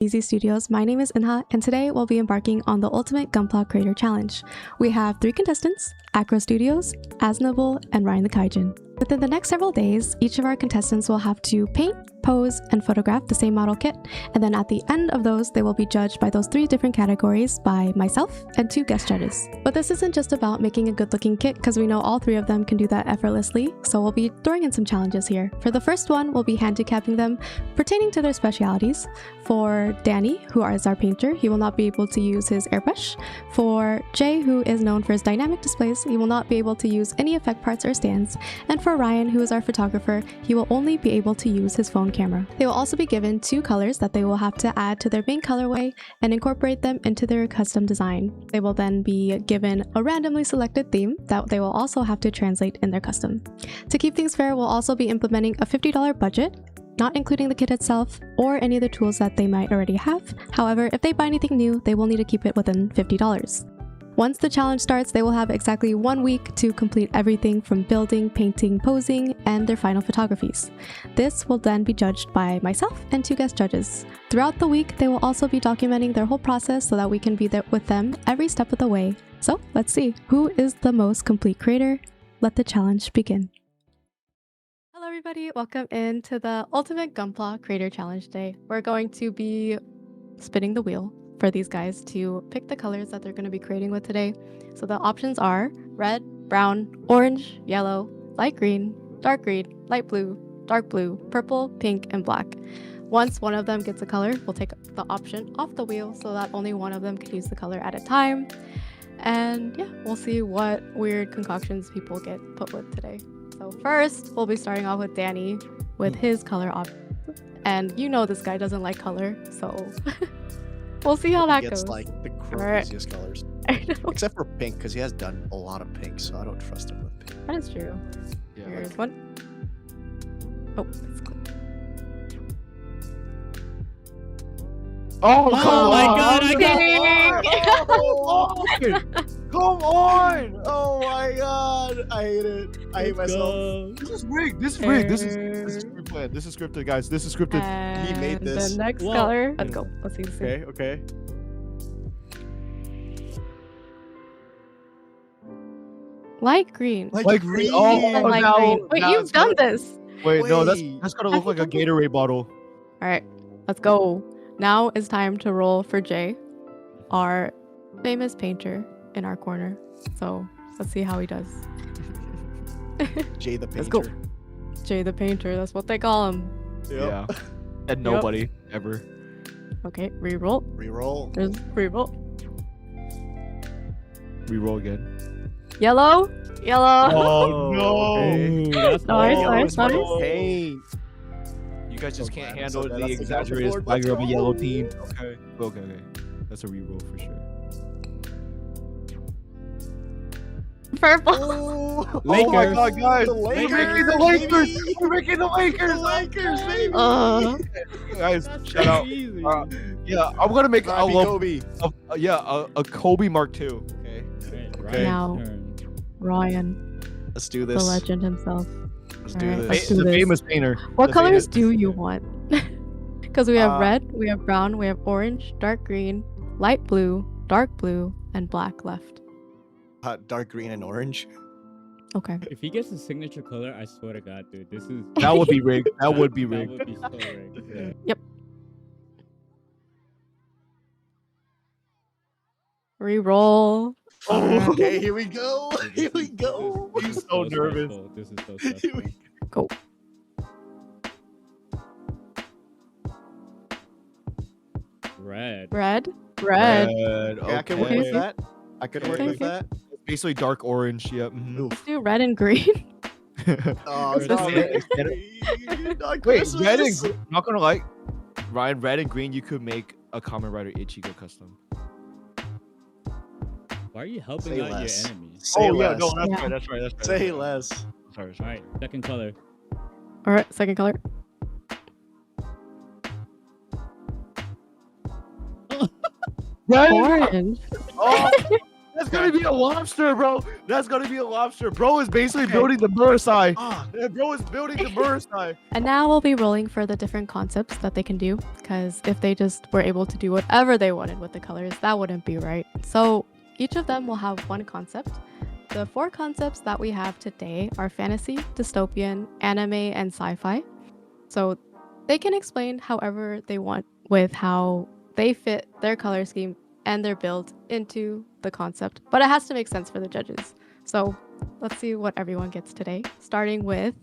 Easy Studios, my name is Eunha, and today we'll be embarking on the ultimate Gunpla Creator Challenge. We have 3 contestants, Akro Studios, Vznable, and Ryanthekaijin. Within the next several days, each of our contestants will have to paint, pose, and photograph the same model kit, and then at the end of those, they will be judged by those 3 different categories by myself and 2 guest judges. But this isn't just about making a good-looking kit, because we know all 3 of them can do that effortlessly, so we'll be throwing in some challenges here. For the first one, we'll be handicapping them pertaining to their specialities. For Danny, who is our painter, he will not be able to use his airbrush. For Jay, who is known for his dynamic displays, he will not be able to use any effect parts or stands. And for Ryan, who is our photographer, he will only be able to use his phone camera. They will also be given 2 colors that they will have to add to their main colorway and incorporate them into their custom design. They will then be given a randomly selected theme that they will also have to translate in their custom. To keep things fair, we'll also be implementing a $50 budget, not including the kit itself or any of the tools that they might already have. However, if they buy anything new, they will need to keep it within $50. Once the challenge starts, they will have exactly 1 week to complete everything from building, painting, posing, and their final photographies. This will then be judged by myself and 2 guest judges. Throughout the week, they will also be documenting their whole process so that we can be there with them every step of the way. So let's see, who is the most complete creator? Let the challenge begin. Hello everybody, welcome into the Ultimate Gunpla Creator Challenge Day. We're going to be spinning the wheel for these guys to pick the colors that they're going to be creating with today. So the options are red, brown, orange, yellow, light green, light blue, dark blue, purple, pink, and black. Once one of them gets a color, we'll take the option off the wheel so that only one of them can use the color at a time. And yeah, we'll see what weird concoctions people get put with today. So first, we'll be starting off with Danny with his color option. And you know this guy doesn't like color, so we'll see how that goes. It's like the craziest colors. Except for pink, because he has done a lot of pink, so I don't trust him with pink. That is true. Yeah, Here's one. Oh, it's clear. Oh, oh my god, I got Come on! Oh my god! I hate it. I hate myself. This is rigged. This is rigged. This is pre-planned. This is scripted, guys. This is scripted. And He made this. the next color. Let's go. Let's see. Okay, okay. Light green. Like green. And light green. Wait, you've done this. Wait, no, that's gonna look like a Gatorade bottle. All right, let's go. Now it's time to roll for Jay, our famous painter in our corner. So let's see how he does. Jay the painter. Let's go. Jay the painter. That's what they call him. Yep. Yeah. And nobody ever. Okay, reroll. Reroll. There's reroll. Reroll again. Yellow. Yellow. Oh no! Ooh, that's Nice. Paint. You guys just can't handle That's the the exaggerated board. swagger of a Let's yellow go. team. Okay. That's a reroll for sure. Purple. Oh Oh my god, guys! The We're Lakers, making the Lakers! baby. We're making the Lakers! The Lakers, baby! Guys, That's shout out. easy. Yeah, I'm gonna make Happy Kobe. a Kobe Mark II. Okay. Okay, Now. Ryan's turn. Ryan, Let's do the this. legend himself. Let's do Alright, this. let's do The this. famous painter. What The colors famous- do you want? Because we have Uh, red, we have brown, we have orange, dark green, light blue, dark blue, and black left. Dark green and orange. Okay. If he gets a signature color, I swear to God, dude, this is That would be rigged. That would be That rigged. would be so rigged. Yeah. Reroll. Oh, okay, here we go. Here we go. This He's is so nervous. stressful. This is so Here stressful. we Go. Red. Red. Okay, I can work Okay. with that. I could work Okay, with that. Basically dark orange. Yep. mhm. Oof. Let's do red and green. Oh, Where's stop the- it. Not Wait, red and Christmas. green. Not gonna lie, Ryan. Red and green. You could make a Kamen Rider Ichigo custom. Why are you helping Say out less. your enemies? Say less. that's Yeah. right. That's right. That's right. Say less. Sorry. All right, second color. All right, second color. Red. Orange. Oh, That's gonna be a lobster, bro. That's gonna be a lobster. Bro is basically Okay. building the Murasai. Ah, Bro is building the Murasai. And now we'll be rolling for the different concepts that they can do, because if they just were able to do whatever they wanted with the colors, that wouldn't be right. So each of them will have one concept. The 4 concepts that we have today are fantasy, dystopian, anime, and sci-fi. So they can explain however they want with how they fit their color scheme and their build into the concept, but it has to make sense for the judges. So let's see what everyone gets today, starting with,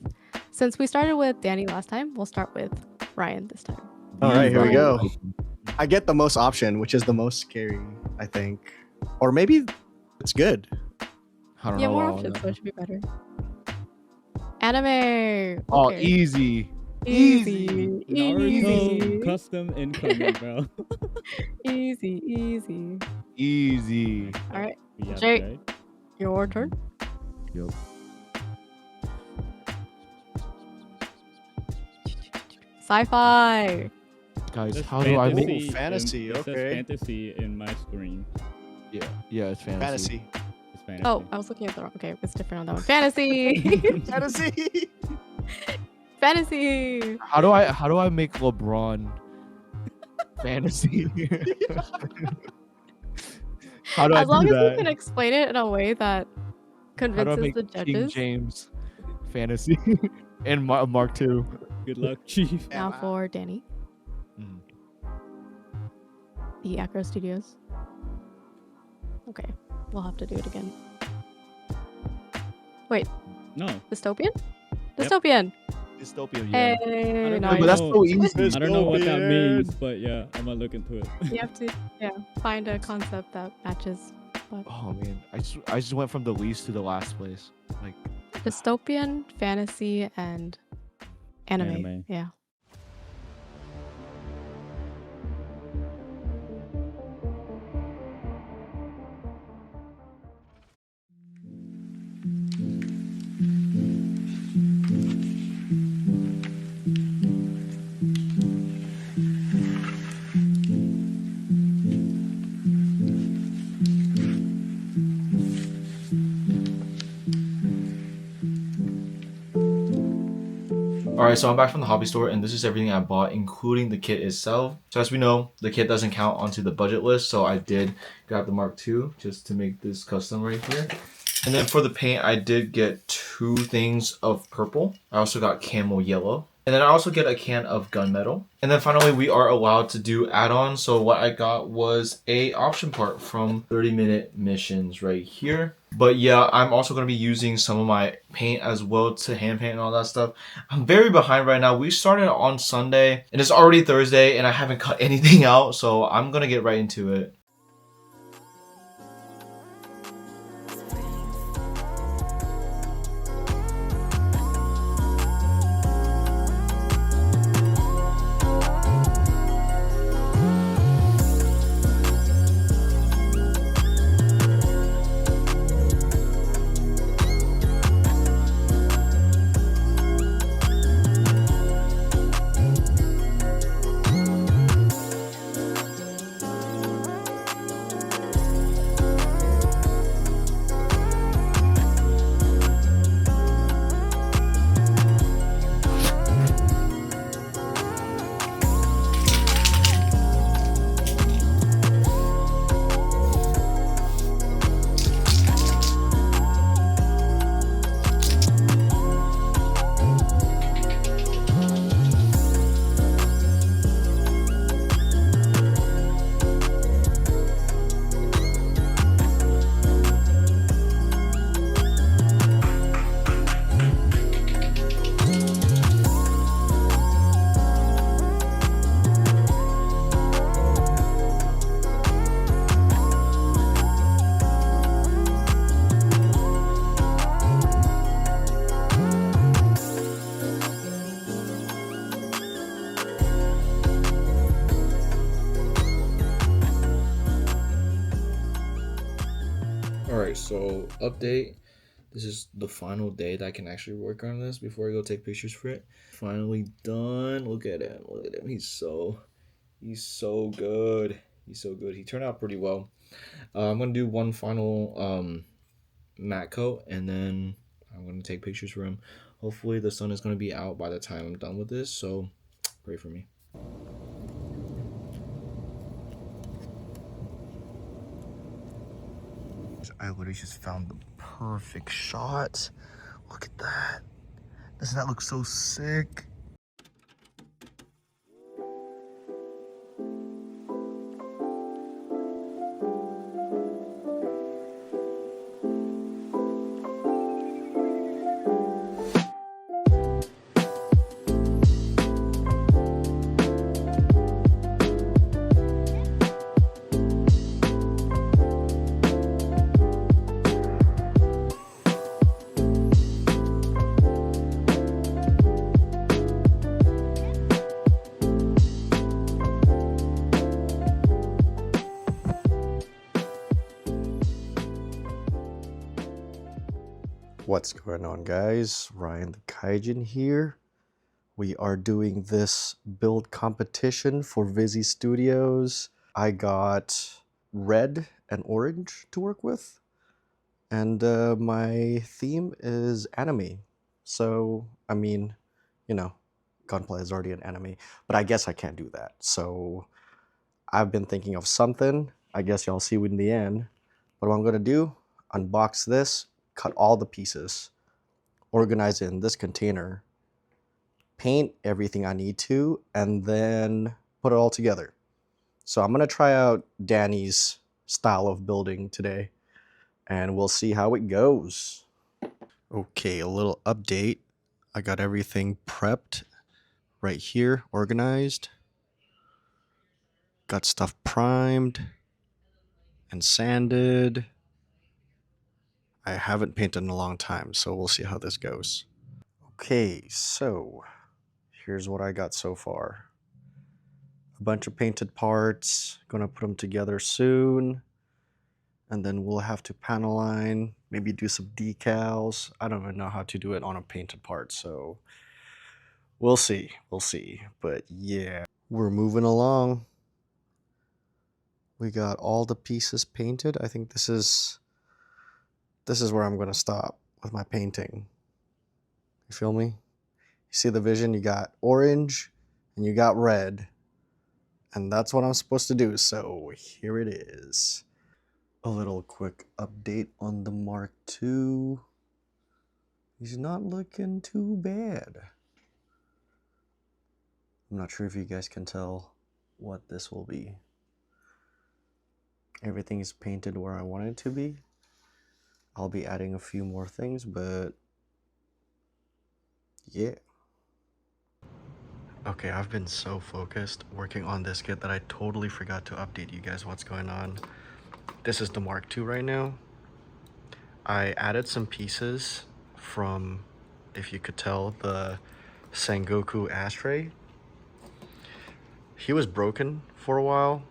since we started with Danny last time, we'll start with Ryan this time. all right, here we Ryan. go. I get the most option, which is the most scary, I think. Or maybe it's good. I don't Yeah, know. more about options, that. so it should be better. Anime. Oh, Okay. easy. Easy. Naruto custom incoming, bro. Easy. Easy. All right, Yeah, Jake. okay. your turn. Yup. Sci-fi. Guys, That's how do I make? Ooh, fantasy, It says okay. fantasy in my screen. Yeah, it's fantasy. Fantasy. It's fantasy. Oh, I was looking at the wrong. Okay, it's different on that one. Fantasy. Fantasy. Fantasy. How do I make LeBron fantasy? How do I As long do as you that? can explain it in a way that How do I convinces make the King judges. James fantasy and Mark II? Good luck, Chief. Now for Danny, Mm. the Akro Studios. Okay, we'll have to do it again. No. Dystopian? Yep. Dystopian. Dystopian, yeah. Hey, don't no, know. But that's know. so easy. I don't know what that Dystopian. means, but yeah, I'm gonna look into it. you have to find a concept that matches. But Oh man, I just went from the least to the last place. Like, dystopian, fantasy, and anime. Anime. Yeah. Alright, so I'm back from the hobby store and this is everything I bought, including the kit itself. So as we know, the kit doesn't count onto the budget list, so I did grab the Mark II just to make this custom right here. And then for the paint, I did get 2 things of purple. I also got camel yellow. And then I also get a can of gunmetal. And then finally, we are allowed to do add-ons. So what I got was a option part from 30-minute missions right here. But yeah, I'm also going to be using some of my paint as well to hand paint and all that stuff. I'm very behind right now. We started on Sunday and it's already Thursday and I haven't cut anything out. So I'm going to get right into it. Alright, so update. This is the final day that I can actually work on this before I go take pictures for it. Finally done. Look at him. Look at him. He's so good. He's so good. He turned out pretty well. I'm gonna do one final matte coat, and then I'm gonna take pictures for him. Hopefully the sun is gonna be out by the time I'm done with this, so pray for me. I literally just found the perfect shot. Look at that. Doesn't that look so sick? What's going on, guys? Ryanthekaijin here. We are doing this build competition for Vizzy Studios. I got red and orange to work with, and my theme is anime. So, I mean, you know, Gunpla is already an anime, but I guess I can't do that. So, I've been thinking of something. I guess y'all see in the end. But what I'm gonna do, unbox this, cut all the pieces, organize it in this container, paint everything I need to, and then put it all together. So I'm gonna try out Danny's style of building today, and we'll see how it goes. Okay, a little update. I got everything prepped right here, organized. Got stuff primed and sanded. I haven't painted in a long time, so we'll see how this goes. Okay, so here's what I got so far. A bunch of painted parts, gonna put them together soon. And then we'll have to panel line, maybe do some decals. I don't even know how to do it on a painted part, so we'll see, But yeah, we're moving along. We got all the pieces painted. I think this is where I'm gonna stop with my painting. You feel me? You see the vision? You got orange and you got red. And that's what I'm supposed to do, so here it is. A little quick update on the Mark II. He's not looking too bad. I'm not sure if you guys can tell what this will be. Everything is painted where I want it to be. I'll be adding a few more things, but yeah. Okay, I've been so focused working on this kit that I totally forgot to update you guys what's going on. This is the Mark II right now. I added some pieces from, if you could tell, the Sengoku ashtray. He was broken for a while,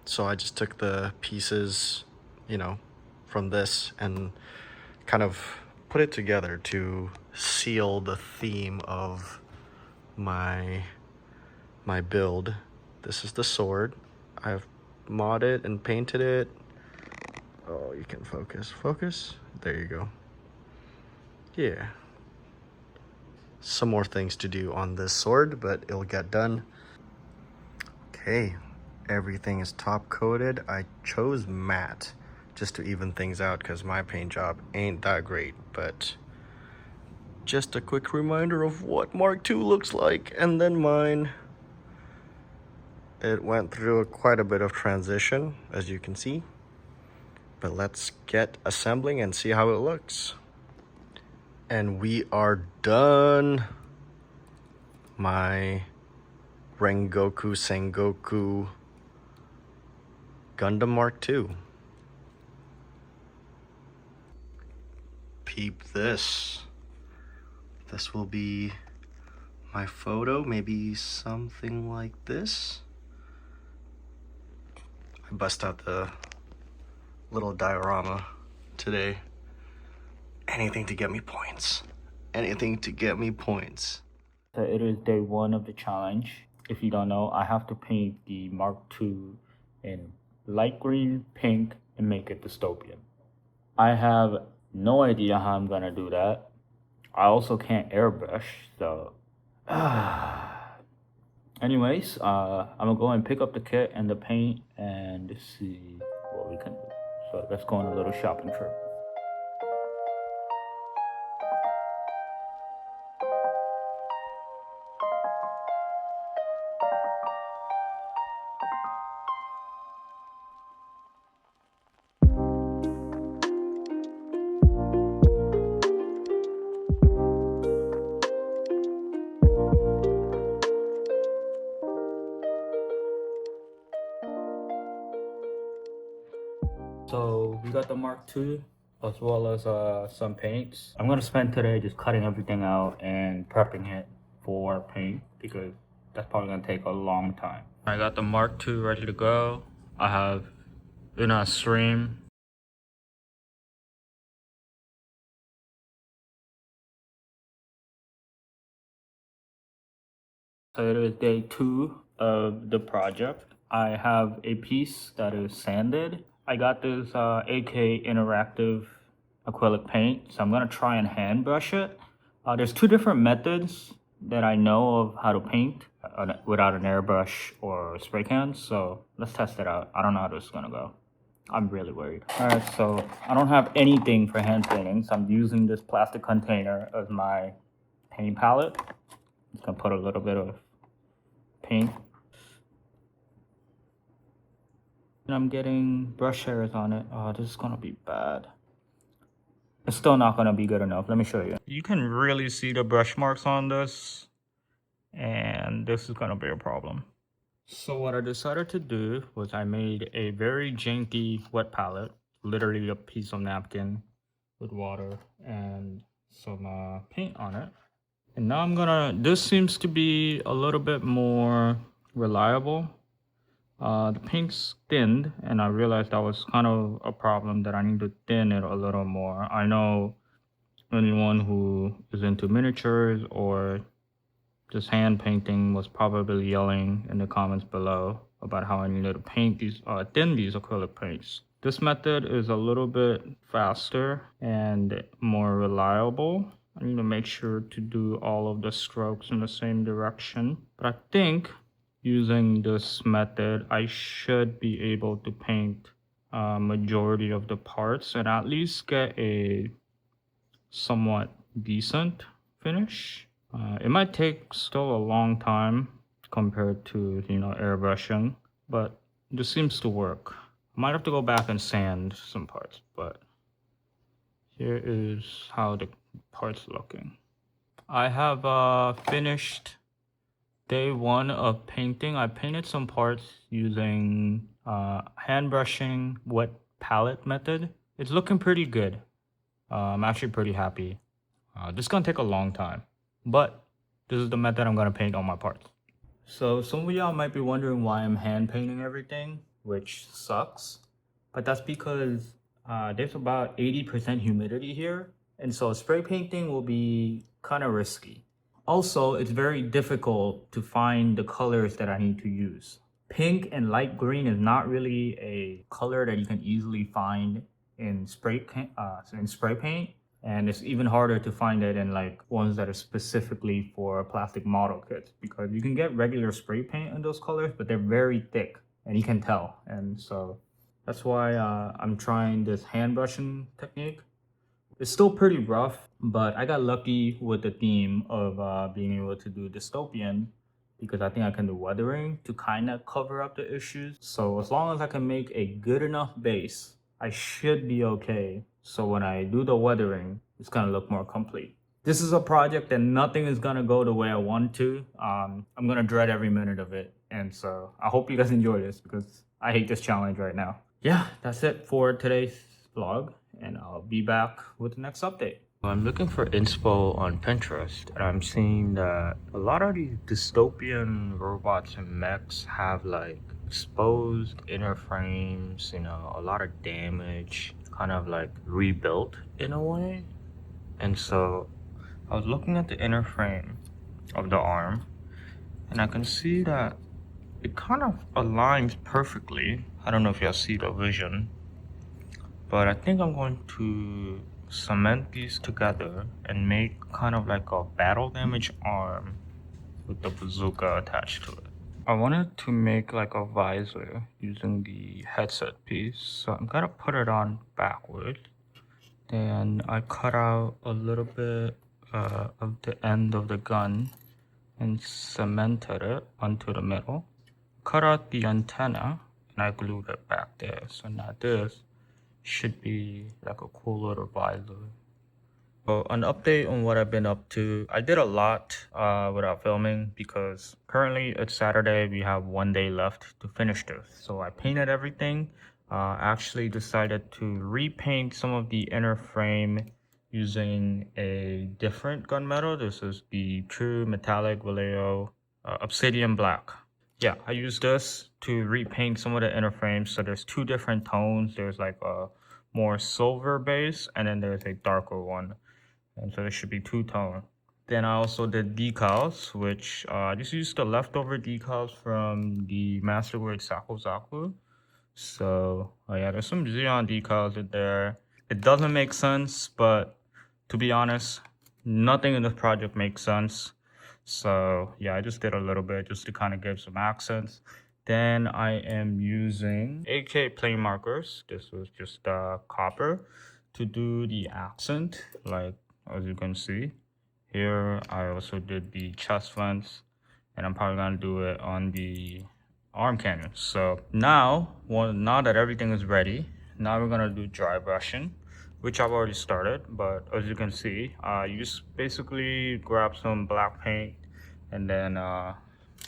so I just took the pieces, from this and kind of put it together to seal the theme of my build. This is the sword. I've modded and painted it. Oh, you can focus. There you go. Yeah. Some more things to do on this sword, but it'll get done. Okay, everything is top coated. I chose matte just to even things out because my paint job ain't that great, but just a quick reminder of what Mark II looks like, and then mine. It went through quite a bit of transition, as you can see, but let's get assembling and see how it looks. And we are done. My Rengoku Sengoku Gundam Mark II. Peep this. This will be my photo, maybe something like this. I bust out the little diorama today. Anything to get me points. Anything to get me points. So it is day 1 of the challenge. If you don't know, I have to paint the Mark II in light green, pink, and make it dystopian. I have no idea how I'm gonna do that. I also can't airbrush, so anyways, I'm gonna go and pick up the kit and the paint and see what we can do. So let's go on a little shopping trip. So we got the Mark II as well as some paints. I'm gonna spend today just cutting everything out and prepping it for paint because that's probably gonna take a long time. I got the Mark II ready to go. I have Eunha stream. So it is day 2 of the project. I have a piece that is sanded. I got this AK interactive acrylic paint, so I'm gonna try and hand brush it. There's 2 different methods that I know of how to paint without an airbrush or spray can, so let's test it out. I don't know how this is gonna go. I'm really worried. Alright, so I don't have anything for hand painting, so I'm using this plastic container as my paint palette. Just gonna put a little bit of paint. And I'm getting brush hairs on it. Oh, this is gonna be bad. It's still not gonna be good enough. Let me show you. You can really see the brush marks on this, and this is gonna be a problem. So what I decided to do was I made a very janky wet palette, literally a piece of napkin with water and some paint on it. And now this seems to be a little bit more reliable. The paint's thinned, and I realized that was kind of a problem, that I need to thin it a little more. I know anyone who is into miniatures or just hand painting was probably yelling in the comments below about how I needed to paint these, thin these acrylic paints. This method is a little bit faster and more reliable. I need to make sure to do all of the strokes in the same direction. But I think using this method, I should be able to paint majority of the parts and at least get a somewhat decent finish. It might take still a long time compared to, airbrushing, but this seems to work. I might have to go back and sand some parts, but here is how the parts looking. I have finished day 1 of painting. I painted some parts using hand brushing wet palette method. It's looking pretty good. I'm actually pretty happy. This is gonna take a long time, but this is the method I'm gonna paint on my parts. So some of y'all might be wondering why I'm hand painting everything, which sucks, but that's because there's about 80% humidity here, and so spray painting will be kind of risky. Also, it's very difficult to find the colors that I need to use. Pink and light green is not really a color that you can easily find in spray paint, and it's even harder to find it in like ones that are specifically for plastic model kits, because you can get regular spray paint in those colors, but they're very thick and you can tell. And so that's why I'm trying this hand brushing technique. It's still pretty rough, but I got lucky with the theme of being able to do dystopian, because I think I can do weathering to kind of cover up the issues. So as long as I can make a good enough base, I should be okay. So when I do the weathering, it's gonna look more complete. This is a project that nothing is gonna go the way I want to. I'm gonna dread every minute of it. And so I hope you guys enjoy this, because I hate this challenge right now. Yeah, that's it for today's vlog, and I'll be back with the next update. I'm looking for inspo on Pinterest, and I'm seeing that a lot of these dystopian robots and mechs have like exposed inner frames, a lot of damage, kind of like rebuilt in a way. And so I was looking at the inner frame of the arm, and I can see that it kind of aligns perfectly. I don't know if y'all see the vision, but I think I'm going to cement these together and make kind of like a battle damage arm with the bazooka attached to it. I wanted to make like a visor using the headset piece, so I'm gonna put it on backwards. Then I cut out a little bit of the end of the gun and cemented it onto the middle. Cut out the antenna and I glued it back there. So now this should be like a cool little visor. So an update on what I've been up to. I did a lot without filming because currently it's Saturday. We have 1 day left to finish this. So I painted everything. Actually decided to repaint some of the inner frame using a different gunmetal. This is the True Metallic Vallejo Obsidian Black. Yeah, I used this to repaint some of the inner frames. So there's two different tones. There's like a more silver base and then there's a darker one. And so there should be two-tone. Then I also did decals, which I just used the leftover decals from the Masterwork Zaku. So yeah, there's some Xeon decals in there. It doesn't make sense, but to be honest, nothing in this project makes sense. So yeah, I just did a little bit just to kind of give some accents. Then I am using AK plane markers. This was just copper to do the accent, like as you can see. Here I also did the chest vents, and I'm probably gonna do it on the arm cannon. So now that everything is ready, now we're gonna do dry brushing, which I've already started. But as you can see, you just basically grab some black paint and then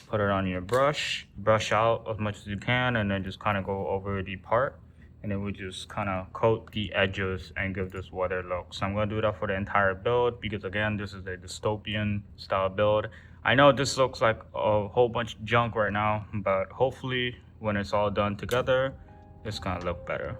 put it on your brush out as much as you can, and then just kind of go over the part, and then we just kind of coat the edges and give this weathered look. So I'm going to do that for the entire build because again, this is a dystopian style build. I know this looks like a whole bunch of junk right now, but hopefully when it's all done together, it's going to look better.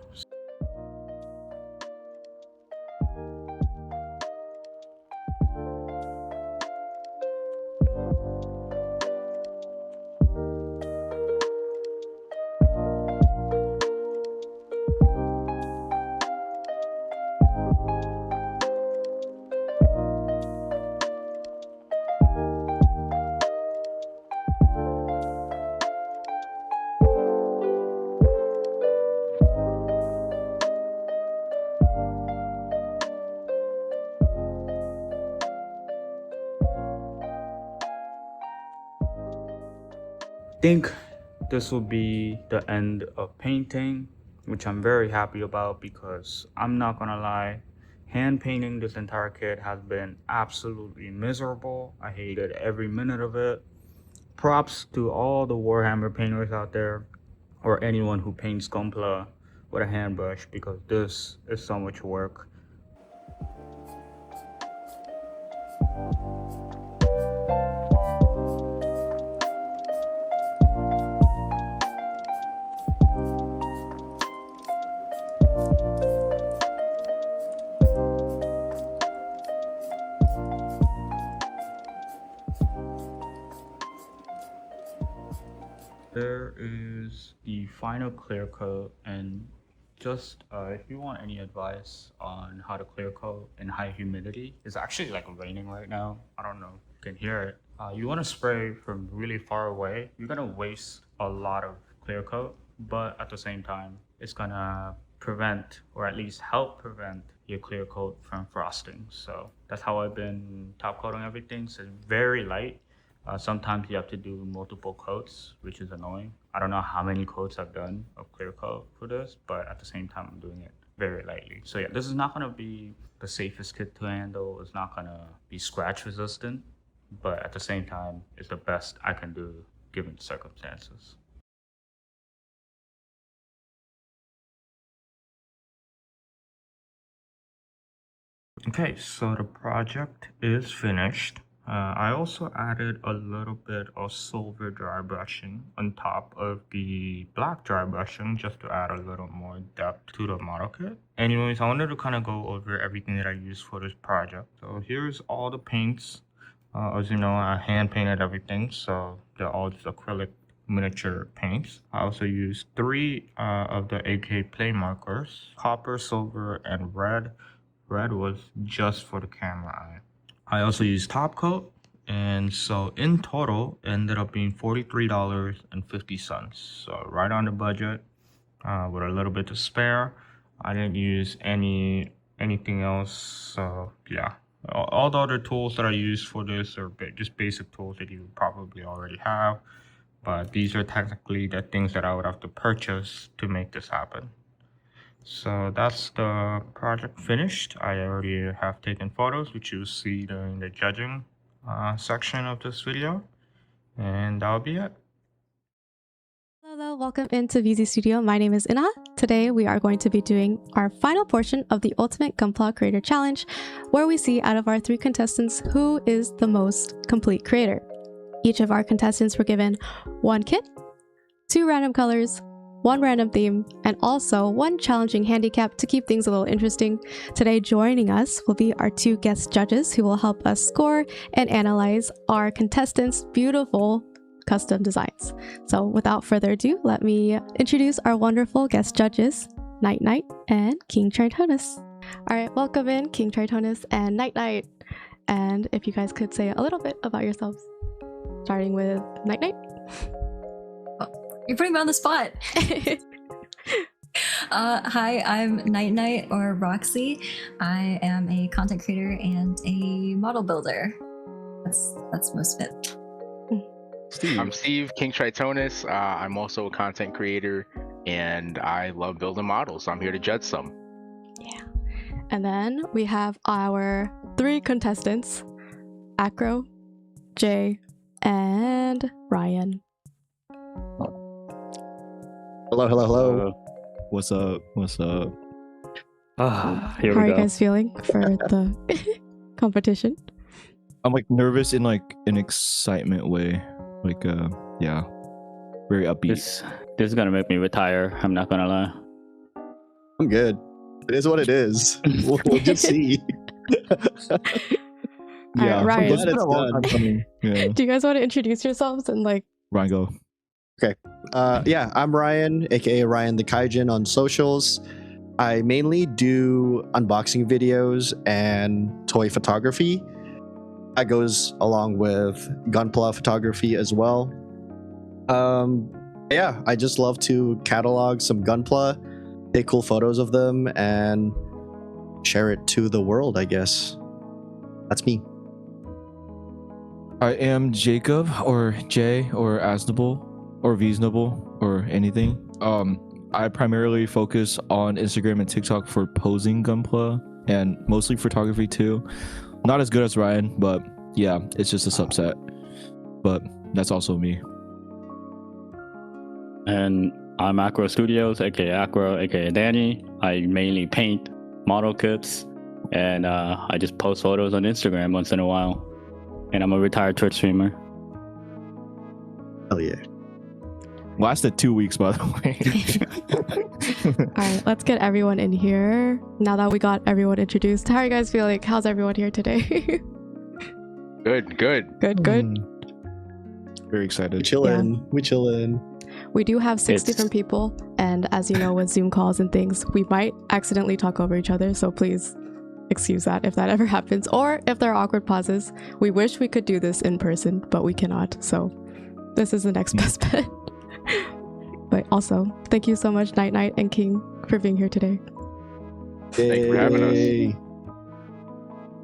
Think this will be the end of painting, which I'm very happy about because I'm not gonna lie, hand painting this entire kit has been absolutely miserable. I hated every minute of it. Props to all the Warhammer painters out there or anyone who paints Gunpla with a hand brush because this is so much work. There is the final clear coat, and just if you want any advice on how to clear coat in high humidity, it's actually like raining right now. I don't know if you can hear it. You want to spray from really far away. You're gonna waste a lot of clear coat, but at the same time, it's gonna prevent or at least help prevent your clear coat from frosting. So that's how I've been top coating everything. So it's very light. Sometimes you have to do multiple coats, which is annoying. I don't know how many coats I've done of clear coat for this, but at the same time, I'm doing it very lightly. So yeah, this is not gonna be the safest kit to handle. It's not gonna be scratch resistant, but at the same time, it's the best I can do given the circumstances. Okay, so the project is finished. I also added a little bit of silver dry brushing on top of the black dry brushing just to add a little more depth to the model kit. Anyways, I wanted to kind of go over everything that I used for this project. So here's all the paints. As you know, I hand painted everything, so they're all just acrylic miniature paints. I also used 3 of the AK play markers, copper, silver, and red. Red was just for the camera eye. I also used top coat, and so in total it ended up being $43.50. So right on the budget, with a little bit to spare. I didn't use anything else. So yeah, all the other tools that I used for this are just basic tools that you probably already have, but these are technically the things that I would have to purchase to make this happen. So that's the project finished. I already have taken photos, which you'll see during the judging section of this video, and that'll be it. Hello, welcome into VZ Studio. My name is Eunha. Today we are going to be doing our final portion of the Ultimate Gunpla Creator Challenge, where we see out of our 3 contestants who is the most complete creator. Each of our contestants were given 1 kit, 2 random colors, 1 random theme, and also 1 challenging handicap to keep things a little interesting. Today joining us will be our 2 guest judges who will help us score and analyze our contestants' beautiful custom designs. So without further ado, let me introduce our wonderful guest judges, Night and King Tritonus. All right, welcome in King Tritonus and Night. And if you guys could say a little bit about yourselves, starting with Night. You're putting me on the spot. Hi, I'm Night or Roxy. I am a content creator and a model builder. That's most of it. Steve. I'm Steve, King Tritonus. I'm also a content creator and I love building models. So I'm here to judge some. Yeah. And then we have our 3 contestants, Akro, Jay, and Ryan. Hello. What's up? How Here we are go. you guys feeling for the competition? I'm like nervous in like an excitement way. Like yeah. Very upbeat. This is gonna make me retire. I'm not gonna lie. I'm good. It is what it is. We'll just see. Alright, Ryan. I'm glad it's done. Yeah. Do you guys want to introduce yourselves and like Ryan, go. Yeah, I'm Ryan, aka Ryanthekaijin on socials. I mainly do unboxing videos and toy photography. That goes along with Gunpla photography as well. Yeah, I just love to catalog some Gunpla, take cool photos of them, and share it to the world, I guess. That's me. I am Jacob or Jay or Vznable or Vznable or anything. I primarily focus on Instagram and TikTok for posing Gunpla and mostly photography too. Not as good as Ryan, but yeah, it's just a subset. But that's also me. And I'm Akro Studios, aka Akro, aka Danny. I mainly paint model kits, and I just post photos on Instagram once in a while. And I'm a retired Twitch streamer. Hell yeah. Lasted 2 weeks, by the way. all right, let's get everyone in here. Now that we got everyone introduced, how are you guys feeling? How's everyone here today? Good. Good. Very excited. We chillin'. We do have 6 It's- different people, and as you know, with Zoom calls and things, we might accidentally talk over each other, so please excuse that if that ever happens, or if there are awkward pauses. We wish we could do this in person, but we cannot, so this is the next best bet. But also, thank you so much, Night and King, for being here today. Thank you for having us. Yay.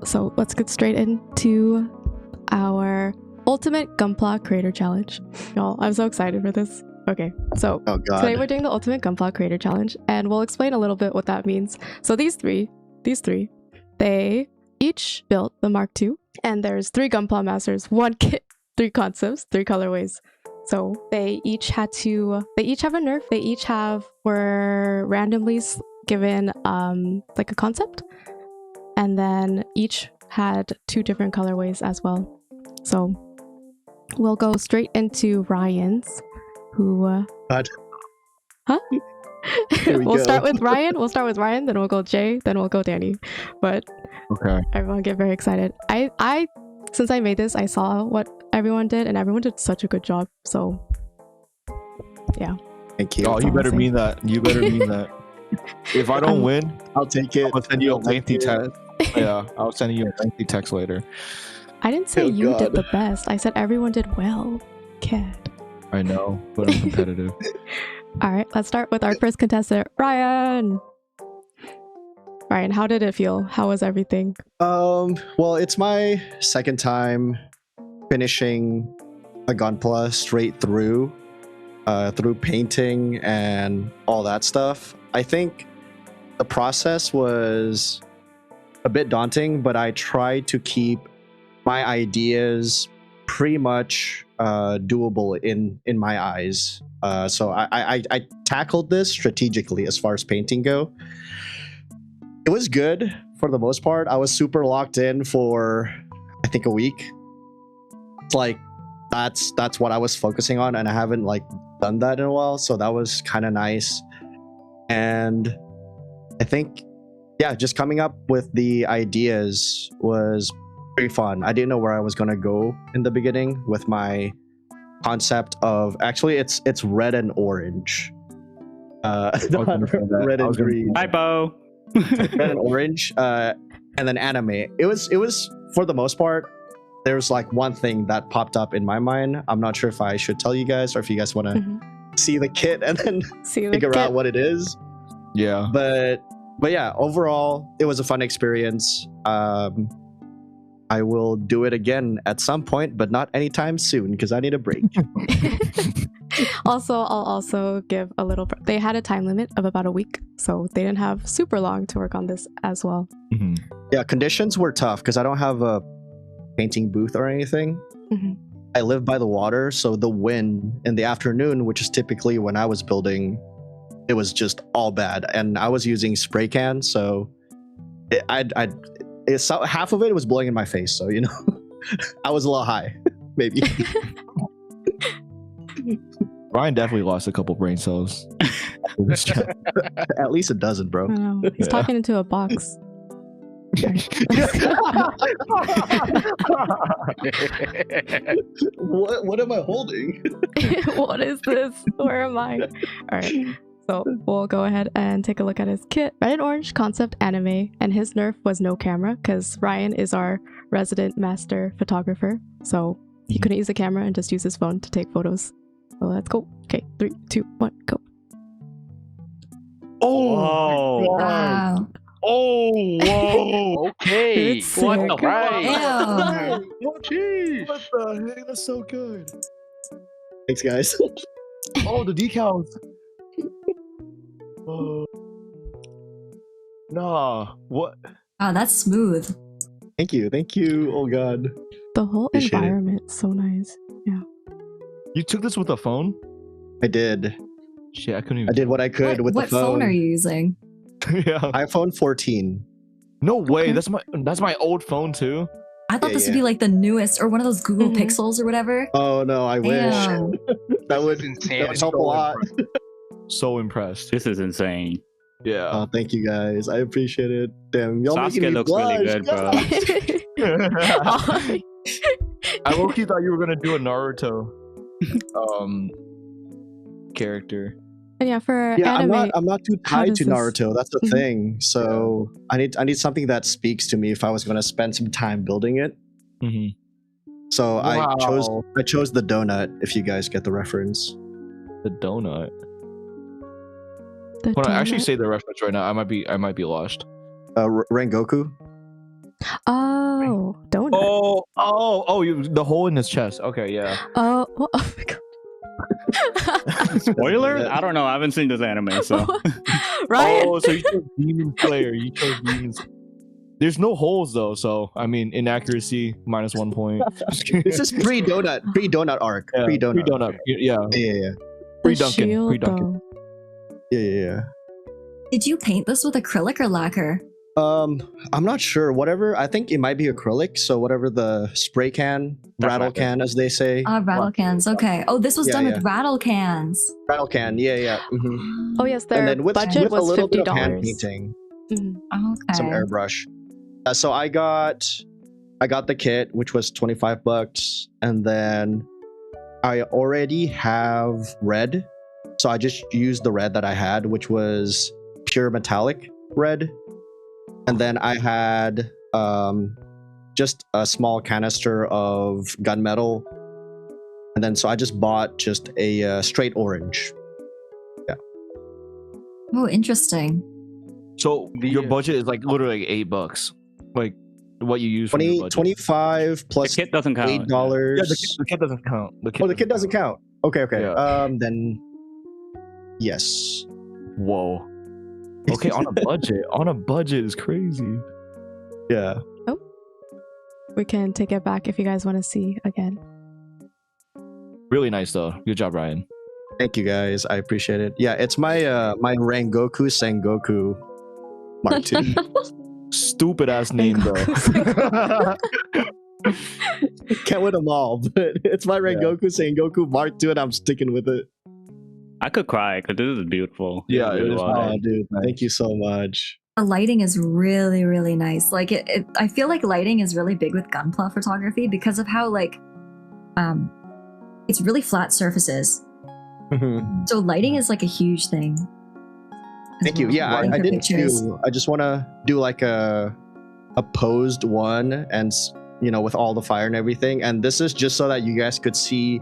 So let's get straight into our Ultimate Gunpla Creator Challenge. Y'all, I'm so excited for this. Okay, so Oh god. today we're doing the Ultimate Gunpla Creator Challenge, and we'll explain a little bit what that means. So these three, they each built the Mark II, and there's 3 Gunpla Masters, 1 kit, 3 concepts, 3 colorways. So they each have a nerf. They each were randomly given like a concept, and then each had 2 different colorways as well. So we'll go straight into Ryan's, who God. huh? Here we We'll go. start with Ryan, then we'll go Jay, then we'll go Danny. But Okay. everyone get very excited. I since I made this, I saw what everyone did, and everyone did such a good job. So yeah. Thank you. Oh, you all better I'm mean that. You better mean that. If I don't win, I'll take it. I'll send you a I'll take lengthy it. text. Yeah, I'll send you a lengthy text later. I didn't say Oh, you did God. the best. I said everyone did well. Kid. I know, but I'm competitive. All right, let's start with our first contestant, Ryan. Ryan, how did it feel? How was everything? Well, it's my second time finishing a Gunpla straight through painting and all that stuff. I think the process was a bit daunting, but I tried to keep my ideas pretty much doable in my eyes. So I tackled this strategically as far as painting go. It was good for the most part. I was super locked in for I think a week. It's like that's what I was focusing on, and I haven't like done that in a while, so that was kind of nice. And I think just coming up with the ideas was pretty fun. I didn't know where I was gonna go in the beginning with my concept of actually it's red and orange. Not red and green. Typo. Red and orange, and then anime. It was for the most part. There's like one thing that popped up in my mind. I'm not sure if I should tell you guys or if you guys want to see the kit and then figure out what it is. Yeah. But yeah, overall, it was a fun experience. I will do it again at some point, but not anytime soon because I need a break. Also, I'll also give a little. They had a time limit of about a week, so they didn't have super long to work on this as well. Yeah, conditions were tough because I don't have a painting booth or anything. I live by the water, so the wind in the afternoon, which is typically when I was building, it was just all bad, and I was using spray cans, so half of it was blowing in my face. So you know, I was a little high, maybe. Ryan definitely lost a couple brain cells. At least a dozen, bro. I know. He's talking into a box. What am I holding? What is this? Where am I? All right. So we'll go ahead and take a look at his kit. Red and orange concept anime, and his nerf was no camera because Ryan is our resident master photographer. So he couldn't use a camera and just use his phone to take photos. So let's go. Okay, 3, 2, 1, go. Oh, Wow. Oh, whoa. Okay. It's What sick. the right? Ew. Jeez. What the heck? That's so good. Thanks, guys. Oh, the decals. Nah. What? Wow, that's smooth. Thank you. Oh god. The whole Appreciate it. environment, so nice. Yeah. You took this with a phone? I did. Shit, I couldn't even. I did what I could with What the phone. phone are you using? Yeah. iPhone 14. No way. That's my old phone too. I thought Yeah, this would yeah. be like the newest or one of those Google Mhm. Pixels or whatever. Oh no, I wish. Damn. that would Insane. help a lot. So impressed. this is insane. Yeah. Oh, thank you guys. I appreciate it. Damn, y'all making Sasuke me looks blush. really good, bro. I low-key thought you were gonna do a Naruto character. And yeah, for Yeah, anime, I'm not too how tied does to this- Naruto. That's the Mhm. thing. So I need something that speaks to me if I was gonna spend some time building it. Mm-hmm. So Wow. I chose the donut. If you guys get the reference. The donut. the Hold on, actually donut- say the reference right now. I might be lost. Rengoku. Oh, donut. Oh! You the hole in his chest. Okay, yeah. Oh, oh my god. Spoiler? I don't know. I haven't seen this anime, so. Ryan. Oh, so you chose Demon Slayer. You chose Demon. There's no holes though, so I mean inaccuracy -1 point. This is pre-donut arc. Yeah, Pre-donut. Pre-donut. Yeah. Yeah. The Duncan, shield, pre-Duncan. though. Yeah. Did you paint this with acrylic or lacquer? I'm not sure. Whatever. I think it might be acrylic. So whatever the spray can, That's rattle right. can, as they say. Rattle cans. Okay. Oh, this was Yeah, done yeah. with rattle cans. Rattle can. Yeah. Mhm. Oh yes, And their then with budget a was little bit of $50. hand painting, Okay. some airbrush. So I got the kit, which was $25, and then I already have red, So I just used the red that I had, which was pure metallic red. And then I had just a small canister of gunmetal. And then so I just bought just a straight orange. Yeah. Oh, interesting. So your budget is like literally like $8. Like what you use for your budget. 25 plus The kit doesn't count. $8. Yeah, the kit doesn't count. The kit doesn't count. Okay. Yeah. Then yes. Whoa. Okay, on a budget. On a budget is crazy. Yeah. Oh, we can take it back if you guys want to see again. Really nice though. Good job, Ryan. Thank you guys. I appreciate it. Yeah, it's my my Rengoku Sengoku Mark II. Stupid ass name though. Can't win them all, but it's my Rengoku Sengoku Mark II, and I'm sticking with it. I could cry because this is beautiful. Yeah, it is. Oh, dude, thank you so much. The lighting is really, really nice. Like I feel like lighting is really big with Gunpla photography because of how like, it's really flat surfaces. So lighting is like a huge thing. Thank you. Yeah, I did pictures. too. I just want to do like a posed one, and with all the fire and everything. And this is just so that you guys could see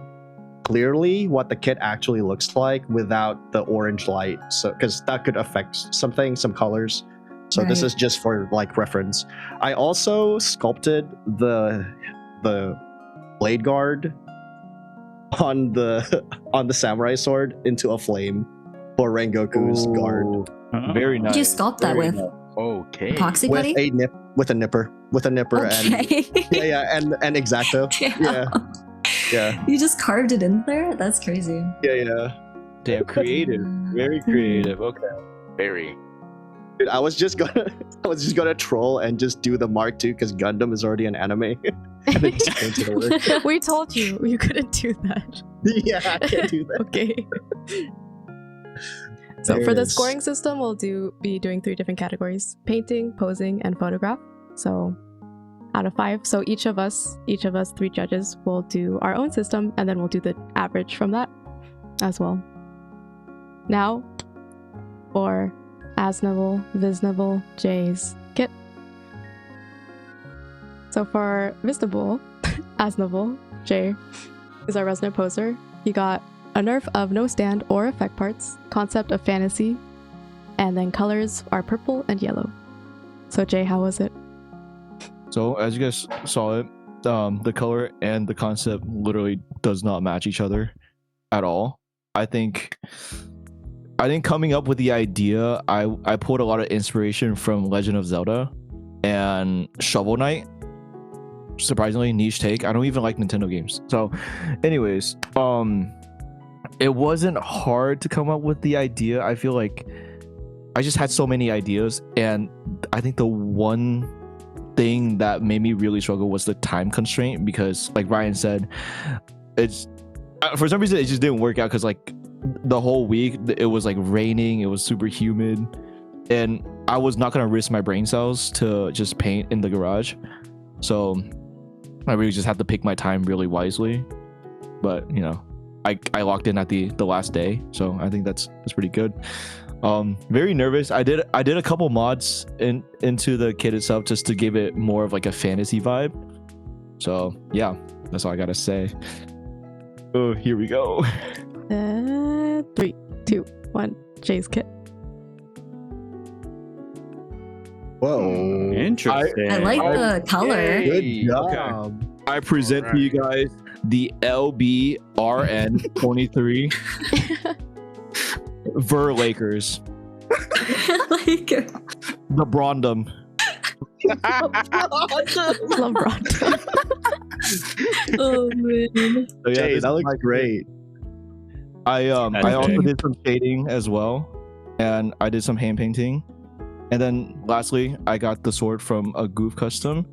clearly what the kit actually looks like without the orange light. So because that could affect some colors. So this Right. is just for like reference. I also sculpted the blade guard on the samurai sword into a flame for Rengoku's guard Very nice. Did you sculpt that Very with nice. Okay. epoxy with putty? with a nipper Okay. and and exacto. Yeah. You just carved it in there? That's crazy. Yeah. Damn creative. Very creative. Okay. Very. Dude, I was just gonna troll and just do the Mark II because Gundam is already an anime. And then just change it over. We told you couldn't do that. Yeah, I can't do that. Okay. So There for it the is. scoring system, we'll be doing 3 different categories: painting, posing, and photograph. So out of 5. So each of us 3 judges will do our own system, and then we'll do the average from that as well. Now for Vznable, Jay's kit. So for Vznable, Jay is our resonant poser. He got a nerf of no stand or effect parts, concept of fantasy, and then colors are purple and yellow. So Jay, how was it? So as you guys saw it, the color and the concept literally does not match each other at all. I think coming up with the idea, I pulled a lot of inspiration from Legend of Zelda and Shovel Knight. Surprisingly niche take. I don't even like Nintendo games. So anyways, it wasn't hard to come up with the idea. I feel like I just had so many ideas, and I think the one thing that made me really struggle was the time constraint, because like Ryan said, it's for some reason it just didn't work out, because like the whole week it was like raining, it was super humid, and I was not gonna risk my brain cells to just paint in the garage. So I really just had to pick my time really wisely. But I locked in at the last day, so I think that's pretty good. Very nervous. I did a couple mods into the kit itself just to give it more of like a fantasy vibe. So yeah, that's all I gotta say. Oh, here we go. 3, 2, 1. Jay's kit. Whoa. Interesting. I like the color. Good job. Okay. I present to you guys the LBRN 23 Ver Lakers. Like, The Brondum. LeBron. oh man. So, yeah, Jay, this that is looks my- great. I That's also big. did some shading as well, and I did some hand painting, and then lastly I got the sword from a Goof custom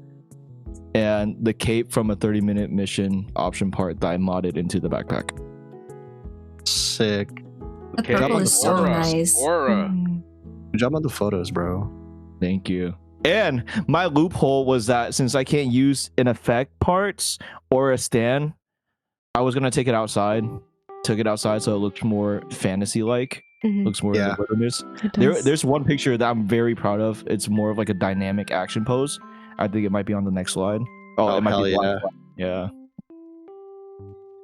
and the cape from a 30-minute mission option part that I modded into the backpack. Sick. The Okay. purple is so Aura. nice. Aura. Good job on the photos, bro. Thank you. And my loophole was that since I can't use an effect parts or a stand, I was gonna take it outside took it outside so it looked more fantasy-like. Mhm. Looks more in Yeah. the wilderness. It does. There's one picture that I'm very proud of. It's more of like a dynamic action pose. I think it might be on the next slide. Oh, it might hell be the last yeah. slide.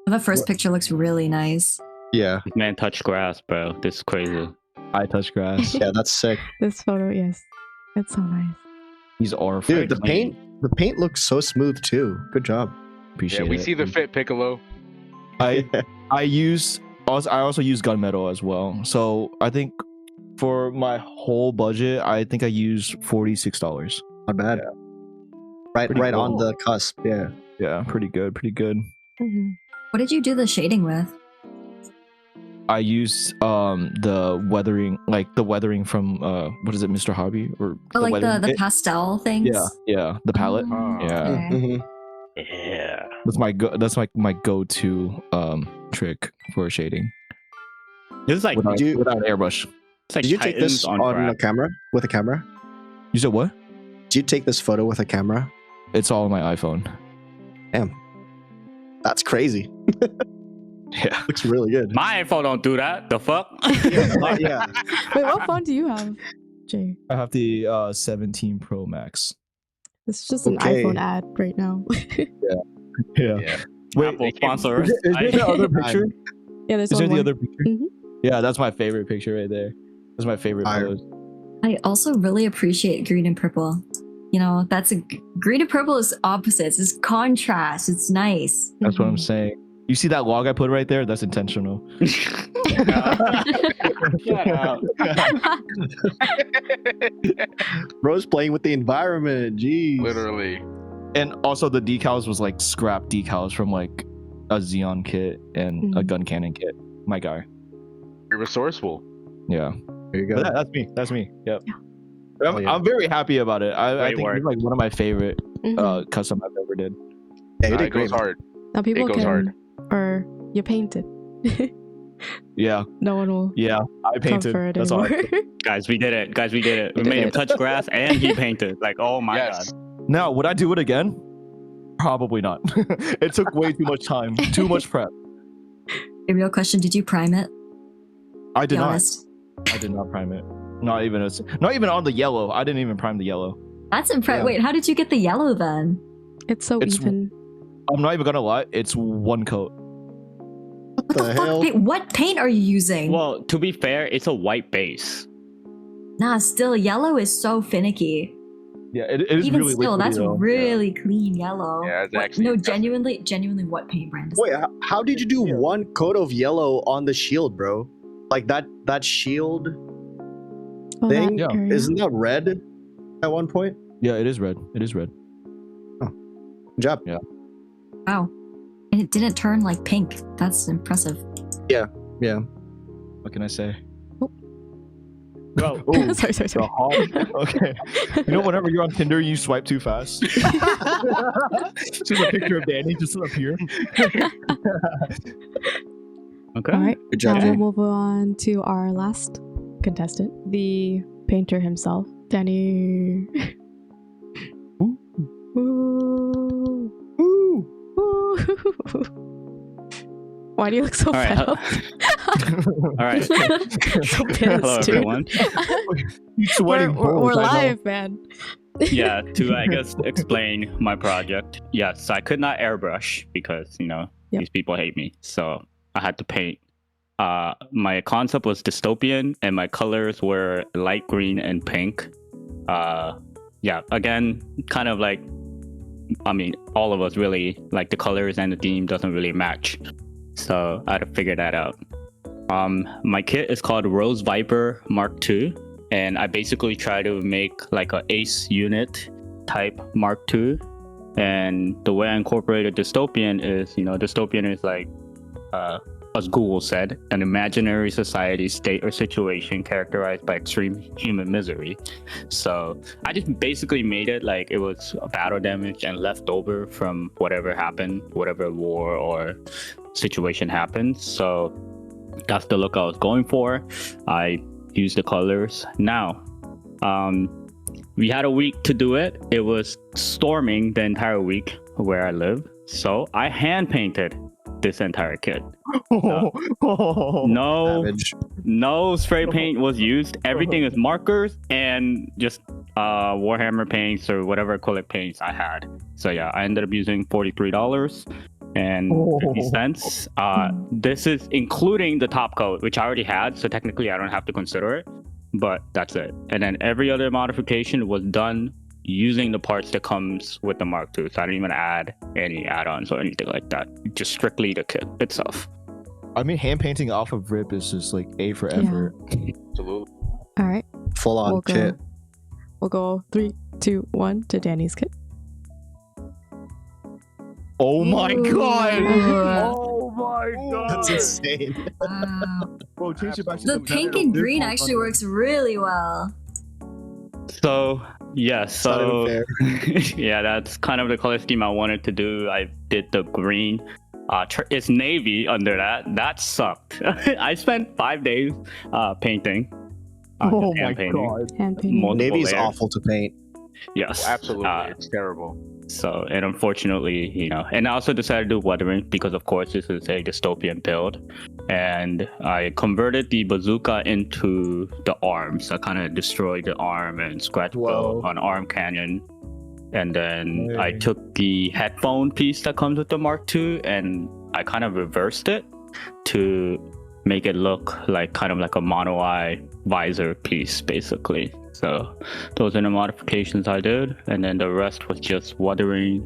Yeah. The first picture looks really nice. Yeah. This man touched grass, bro. This is crazy. I touch grass. Yeah, that's sick. This photo, yes. It's so nice. These are Dude, the freaking- paint looks so smooth too. Good job. Appreciate Yeah, we it. see the fit, Piccolo. I also use gunmetal as well. So I think for my whole budget, I think I used $46. Not bad. Yeah. Right, Pretty right on cool. the cusp. Yeah. Yeah, pretty good. Mhm. What did you do the shading with? I used the weathering from what is it, Mr. Hobby or Oh, like weathering the kit? pastel things? Yeah, the palette. Oh, Yeah. okay. Mhm. Yeah. That's my go-to trick for shading This is like without, you- without airbrush. it's like Did you take Titans this on a crack. camera? With a camera? You said what? Did you take this photo with a camera? It's all on my iPhone. Damn. That's crazy. Yeah. Looks really good. My iPhone don't do that. The fuck? Yeah. Wait, what phone do you have, Jay? I have the 17 Pro Max. This is just an Okay. iPhone ad right now. Yeah. Yeah. Wait, Apple sponsor. is there the other picture? Yeah, there's Is there one the more. other picture? Mhm. Yeah, that's my favorite picture right there. That's my favorite Fire. pose. I also really appreciate green and purple. You know, green and purple is opposites. It's contrast. It's nice. That's what I'm Mhm. saying. You see that log I put right there? That's intentional. Shut up. Bro's playing with the environment. Jeez. Literally. And also the decals was like scrap decals from like a Xeon kit and a Mhm. gun cannon kit. My guy. You're resourceful. Yeah. There you go. But that's me. That's me. Yep. Oh, yeah. I'm very happy about it. I Great think work. it's like one of my favorite Mhm. custom I've ever did. Yeah, you It did goes great. hard. Now people goes can, hard. or you painted. Yeah. No one will Yeah. I come painted. for it That's all. anymore. Guys, we did it. We did made him it. touch grass and he painted. Like, oh my Yes. god. Now, would I do it again? Probably not. It took way too much time. Too much prep. A real question: did you prime it? I did Be not. honest. I did not prime it. Not even on the yellow. I didn't even prime the yellow. That's impressive. Yeah. Wait, how did you get the yellow then? It's so It's- even. I'm not even gonna lie. It's one coat. What the the hell? fuck? What paint are you using? Well, to be fair, it's a white base. Nah, still yellow is so finicky. Yeah, it is Even really still, liquidy, that's though. really clean yellow. Yeah, it's What- actually no, impressive. genuinely, what paint brand is Wait, that? how did you do one coat of yellow on the shield, bro? Like that shield Oh, that thing? Yeah. area. Isn't that red at one point? Yeah, it is red. It is red. Good job. Wow. And it didn't turn like pink. That's impressive. Yeah. What can I say? Bro, Oh, sorry. the hog. Okay. You know, whenever you're on Tinder, you swipe too fast. Just a picture of Danny just up here. okay. All right. Good job, Now Jay. we'll move on to our last contestant, the painter himself, Danny. Ooh. Ooh. Woo! Ooh. Why do you look so All right, fed up? All right. so pissed, Hello, dude. everyone. You sweating We're balls, I know. live, man. Yeah, to I guess explain my project. Yes, I could not airbrush because Yep. these people hate me, so I had to paint. My concept was dystopian, and my colors were light green and pink. Yeah, again, kind of like, I mean, all of us really like the colors and the theme doesn't really match, so I had to figure that out. My kit is called Rose Viper Mark II. And I basically try to make like a ace unit type Mark II. And the way I incorporated dystopian is, dystopian is like, as Google said, an imaginary society, state, or situation characterized by extreme human misery. So I just basically made it like it was battle damage and leftover from whatever happened, whatever war or situation happened. So that's the look I was going for. I use the colors. Now, we had a week to do it. It was storming the entire week where I live, so I hand painted this entire kit. No, Savage. no spray paint was used. Everything is markers and just Warhammer paints or whatever acrylic paints I had. So yeah, I ended up using $43 and 50 cents. This is including the top coat, which I already had, so technically I don't have to consider it, but that's it. And then every other modification was done using the parts that comes with the Mark II, so I didn't even add any add-ons or anything like that. Just strictly the kit itself. I mean, hand painting off of rip is just like A for effort. Absolutely. All right. Full on kit. We'll go 3, 2, 1 to Danny's kit. Oh my god! Oh my god! That's insane. Wow. Bro, change it back to The pink and green actually works really well. So yeah, It's not even fair. yeah, that's kind of the color scheme I wanted to do. I did the green. It's navy under that. That sucked. I spent 5 days painting. Oh just my hand painting. god! Hand painting. Multiple Navy's layers. awful to paint. Yes, Absolutely. It's terrible. So, and unfortunately, you know, and I also decided to do weathering because, of course, this is a dystopian build. And I converted the bazooka into the arms. I kind of destroyed the arm and scratch built on Arm Canyon. And then I took the headphone piece that comes with the Mark II and I kind of reversed it to make it look like kind of like a mono eye visor piece, basically. So those are the modifications I did, and then the rest was just weathering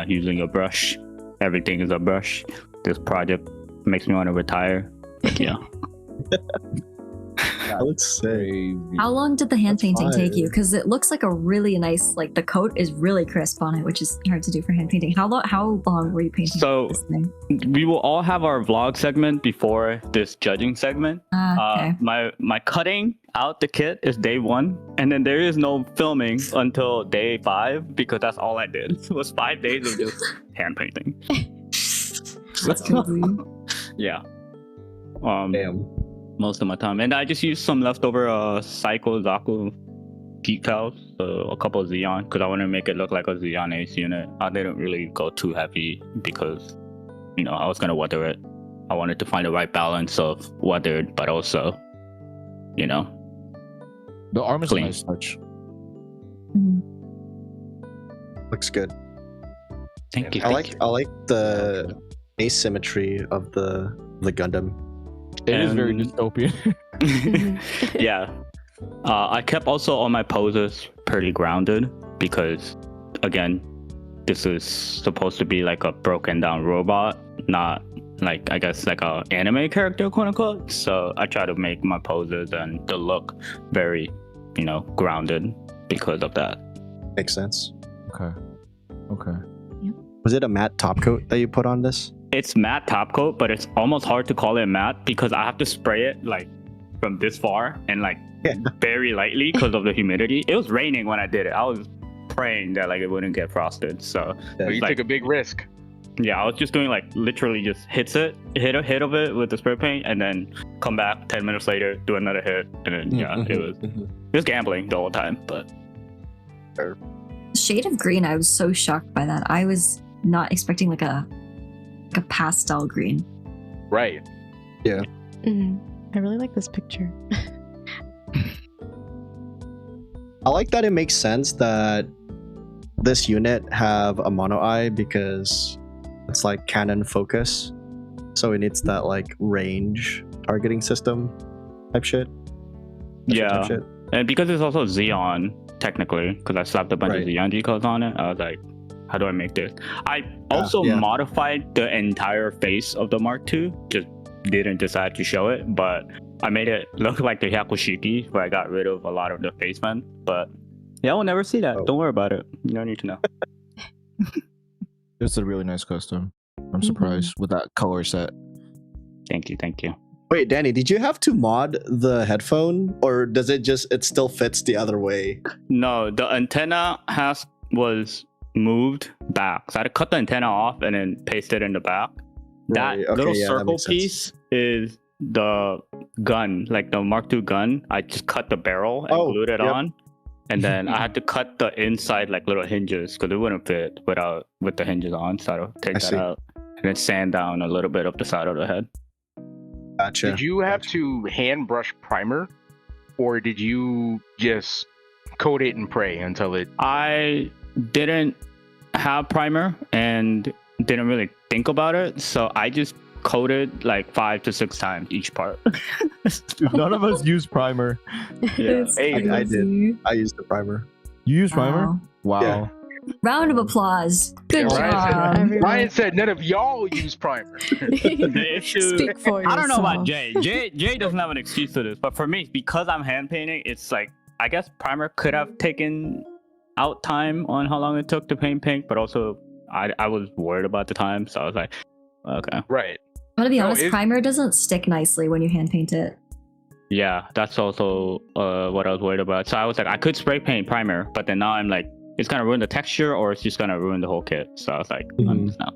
using a brush. Everything is a brush. This project makes me want to retire, but yeah. That looks sick. How long did the hand painting take fire. you? Because it looks like a really nice, like the coat is really crisp on it, which is hard to do for hand painting. How long were you painting So this thing? we will all have our vlog segment before this judging segment. Okay. My cutting out the kit is day 1, and then there is no filming until day 5 because that's all I did. It was 5 days of just hand painting. That's crazy. Yeah. Damn. Most of my time, and I just used some leftover Psycho Zaku decals, a couple of Xeon, because I want to make it look like a Xeon Ace unit. I didn't really go too heavy because, you know, I was gonna weather it. I wanted to find the right balance of weathered, but also, you know, The arm is Clean. a nice touch. Mhm. Looks good. thank you. I Thank like the asymmetry of the Gundam. It is very And- dystopian. you. Yeah. I kept also all my poses pretty grounded because, again, this is supposed to be like a broken down robot, not like, I guess, like a anime character, quote unquote. So I try to make my poses and the look very, you know, grounded because of that. Makes sense. Okay. Was it a matte top coat that you put on this? It's matte top coat, but it's almost hard to call it matte because I have to spray it like from this far and like very lightly because of the humidity. It was raining when I did it. I was praying that like it wouldn't get frosted. So But you like, took a big risk. yeah, I was just doing like literally just hit a hit of it with the spray paint and then come back 10 minutes later, do another hit, and then yeah, it was gambling the whole time. But Shade of green, I was so shocked by that. I was not expecting like a pastel green. Right. Mhm. I really like this picture. I like that it makes sense that this unit have a mono eye because it's like cannon focus, so it needs that like range targeting system type shit. yeah, Type shit. and because it's also Xeon technically, because I slapped a bunch of Right. Xeon decals on it, I was like, how do I make this? I also yeah. modified the entire face of the Mark II, just didn't decide to show it, but I made it look like the Hyakushiki, where I got rid of a lot of the face men. But yeah, we'll never see that. Oh. Don't worry about it. You don't need to know. It's a really nice custom. I'm surprised with that color set. Thank you. Wait, Danny, did you have to mod the headphone, or does it still fits the other way? No, the antenna was moved back. So I had to cut the antenna off and then paste it in the back. That Right, okay, little yeah, that circle makes sense. piece is the gun, like the Mark II gun. I just cut the barrel and Oh, glued it yep. on. And then I had to cut the inside like little hinges because it wouldn't fit with the hinges on. So I had to take I that see. out. and then sand down a little bit of the side of the head. Gotcha. Did you have to hand brush primer, or did you just coat it and pray until it? I didn't have primer and didn't really think about it, so I just coated like 5 to 6 times each part. Dude, none of us use primer. Yeah. Hey, I did. I used the primer. You use primer? Wow. Wow. Yeah. Round of applause. Good job. Everyone. Ryan said none of y'all use primer. The issue, Speak for yourself. I don't know about Jay. Jay doesn't have an excuse to this, but for me, because I'm hand painting, it's like I guess primer could have taken out time on how long it took to paint pink, but also I was worried about the time, so I was like, okay. Right. I'm gonna be No, honest, it- primer doesn't stick nicely when you hand paint it. Yeah, that's also what I was worried about. So I was like, I could spray paint primer, but then now I'm like, it's gonna ruin the texture or it's just gonna ruin the whole kit. So I was like, I'm just not.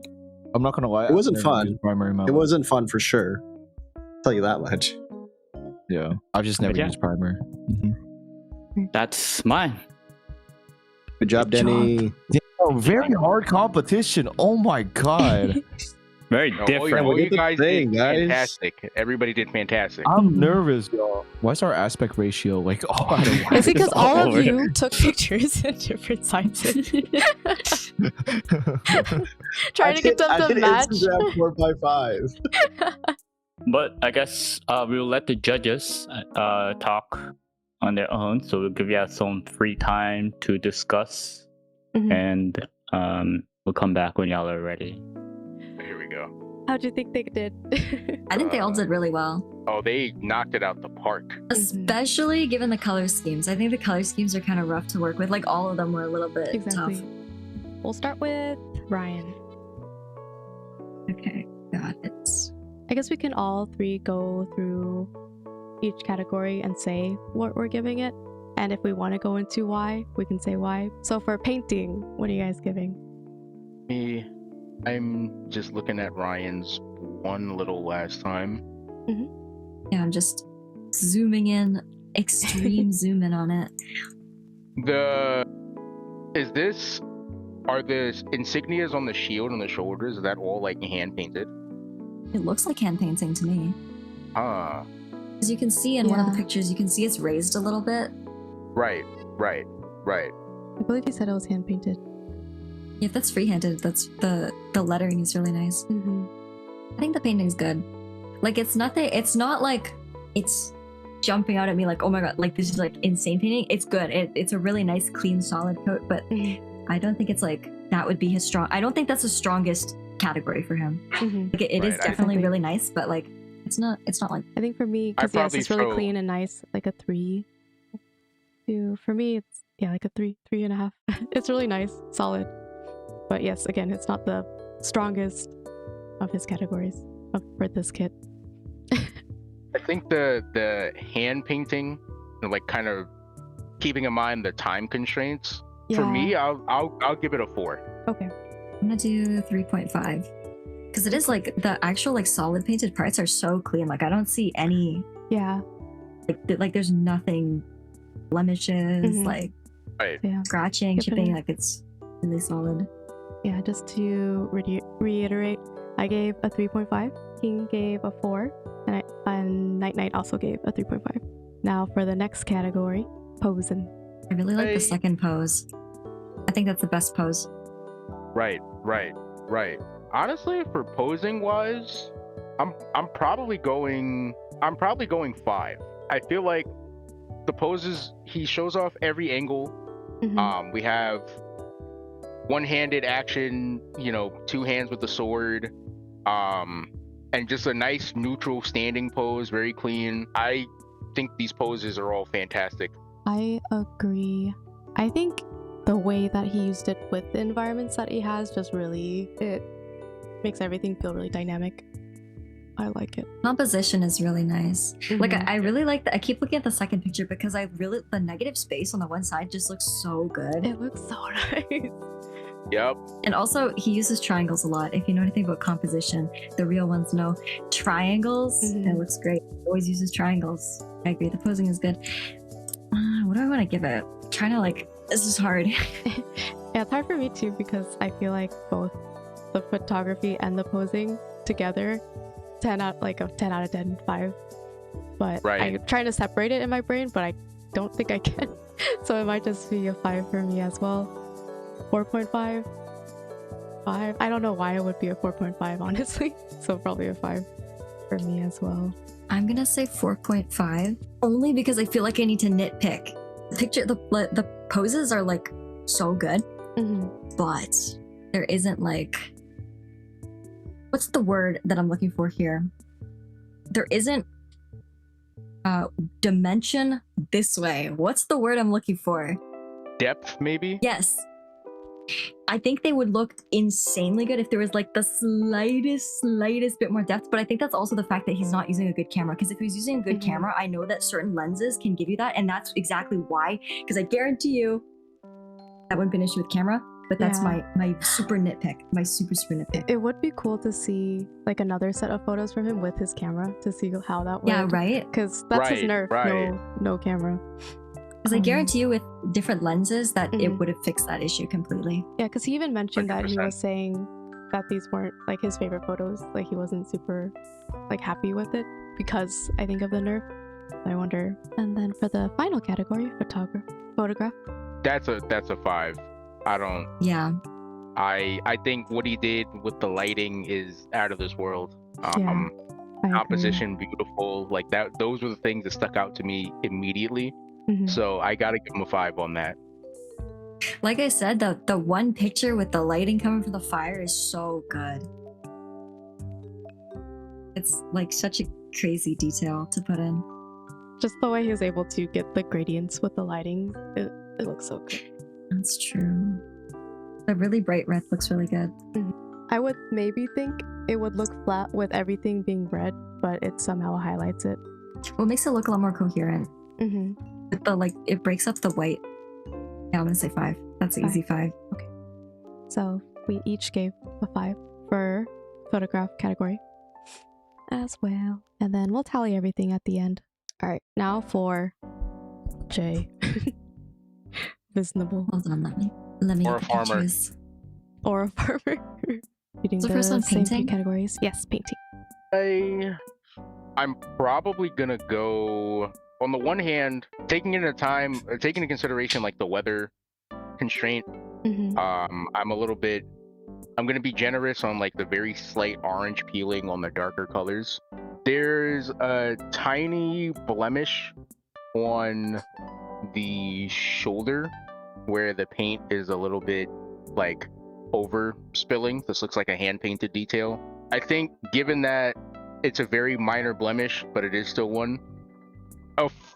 I'm not gonna lie. It wasn't I've never fun. used primer in my It life. wasn't fun for sure. I'll tell you that much. Yeah. I've just never yeah. used primer. That's mine. Good job, Good Denny. Oh, very hard competition. Oh my god. Very No, different. all Look you at the guys thing, did guys. fantastic. Everybody did fantastic. I'm nervous, y'all. Why is our aspect ratio like all out of whack? It's because all of over. you took pictures in different sizes. Trying to get them to match. Instagram 4x5. But I guess we'll let the judges talk on their own. So we'll give you some free time to discuss, Mhm. and we'll come back when y'all are ready. Here we go. How'd you think they did? I think they all did really well. Oh, they knocked it out the park. Especially given the color schemes. I think the color schemes are kind of rough to work with. Like all of them were a little bit Exactly. tough. We'll start with Ryan. Okay, got it. I guess we can all three go through each category and say what we're giving it. And if we want to go into why, we can say why. So for painting, what are you guys giving? Me, I'm just looking at Ryan's one little last time. Yeah, I'm just zooming in, extreme zoom in on it. Are the insignias on the shield and the shoulders, is that all like hand painted? It looks like hand painting to me. Ah, As you can see in one of the Yeah. pictures, you can see it's raised a little bit. right. I believe you said it was hand painted. Yeah, if that's free-handed, that's the lettering is really nice. Mm-hmm. I think the painting's good. Like it's not like it's jumping out at me like, oh my god, like this is like insane painting. It's good. It's a really nice, clean, solid coat, but I don't think it's like that would be his strong. I don't think that's the strongest category for him. Mm-hmm. Like it is Right, I- definitely Exactly. really nice, but like it's not like I think for me, I'd because yes, probably it's really throw- clean and nice, like a 3. For me, it's like a 3.5. It's really nice, solid. But yes, again, it's not the strongest of his categories for this kit. I think the hand painting, like kind of keeping in mind the time constraints. For me, I'll give it a 4. Okay. I'm gonna do 3.5 because it is like the actual like solid painted parts are so clean. Like I don't see any Yeah. like there's nothing blemishes, Mhm. like Yeah. scratching, Yep, chipping. and- Like it's really solid. Yeah, just to reiterate, I gave a 3.5, King gave a 4, and Night Night also gave a 3.5. Now for the next category, posing. I really like Hey. the second pose. I think that's the best pose. Right. Honestly, for posing wise, I'm probably going 5. I feel like the poses he shows off every angle. Mhm. We have one-handed action, 2 hands with the sword, and just a nice neutral standing pose, very clean. I think these poses are all fantastic. I agree. I think the way that he used it with the environments that he has it makes everything feel really dynamic. I like it. Composition is really nice. Like Mhm. I really like that. I keep looking at the second picture because the negative space on the one side just looks so good. It looks so nice. Yep. And also he uses triangles a lot. If you know anything about composition, the real ones know triangles. Mhm. It looks great. Always uses triangles. I agree. The posing is good. What do I want to give it? Trying to this is hard. Yeah, it's hard for me too because I feel like both the photography and the posing together, 10 out of 10, 5. But Right. I'm trying to separate it in my brain, but I don't think I can. So it might just be a 5 for me as well. 4.5, 5. I don't know why it would be a 4.5, honestly. So probably a 5 for me as well. I'm gonna say 4.5, only because I feel like I need to nitpick. The poses are like so good, but there isn't like, what's the word that I'm looking for here? There isn't dimension this way. What's the word I'm looking for? Depth, maybe? Yes. I think they would look insanely good if there was like the slightest bit more depth, but I think that's also the fact that he's not using a good camera, because if he was using a good camera, I know that certain lenses can give you that, and that's exactly why, because I guarantee you that wouldn't be an issue with camera, but that's my super nitpick, my super nitpick. It would be cool to see like another set of photos from him with his camera to see how that would. Yeah, right? Because that's his nerf, no camera. Because I guarantee you with different lenses that it would have fixed that issue completely. Yeah, because he even mentioned 100%. that he was saying that these weren't like his favorite photos. Like he wasn't super like happy with it because I think of the nerf. I wonder. And then for the final category, photograph. That's a 5. I don't. Yeah. I think what he did with the lighting is out of this world. I Composition beautiful. Like that. Those were the things that stuck out to me immediately. So I gotta give him a 5 on that. Like I said, the one picture with the lighting coming from the fire is so good. It's like such a crazy detail to put in. Just the way he was able to get the gradients with the lighting, it looks so good. That's true. The really bright red looks really good. I would maybe think it would look flat with everything being red, but it somehow highlights it. Well, it makes it look a lot more coherent. But it breaks up the white. Yeah, I'm gonna say 5. That's an easy 5. Okay. So we each gave a 5 for photograph category as well. And then we'll tally everything at the end. All right, now for J. Vznable. Hold on, let me Or get a the farmer. pictures. Or a farmer. Reading So the first one, same two painting? categories. Yes, painting. I'm probably gonna go, on the one hand, taking into consideration like the weather constraint. I'm gonna be generous on like the very slight orange peeling on the darker colors. There's a tiny blemish on the shoulder where the paint is a little bit like over spilling. This looks like a hand painted detail. I think given that it's a very minor blemish, but it is still one,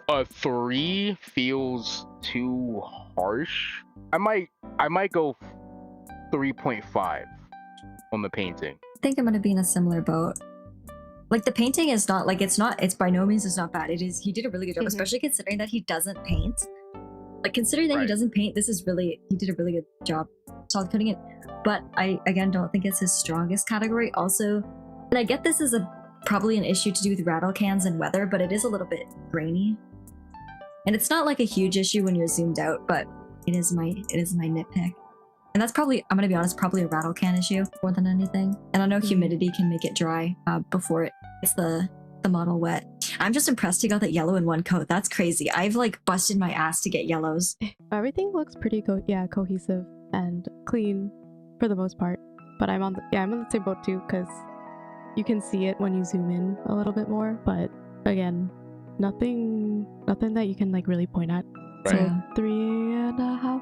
a 3 feels too harsh. I might go 3.5 on the painting. I think I'm gonna be in a similar boat. Like the painting is not like it's by no means it's not bad. He did a really good job, especially considering that he doesn't paint. Like considering that he doesn't paint, he did a really good job solid cutting it. But I again don't think it's his strongest category. Also, and I get this is probably an issue to do with rattle cans and weather, but it is a little bit grainy. And it's not like a huge issue when you're zoomed out, but it is my nitpick. And that's probably, I'm gonna be honest, probably a rattle can issue more than anything. And I know humidity can make it dry before it gets the model wet. I'm just impressed he got that yellow in one coat. That's crazy. I've like busted my ass to get yellows. Everything looks pretty cohesive and clean for the most part. But I'm on the same boat too, because you can see it when you zoom in a little bit more. But again, nothing that you can like really point at. Right. So 3.5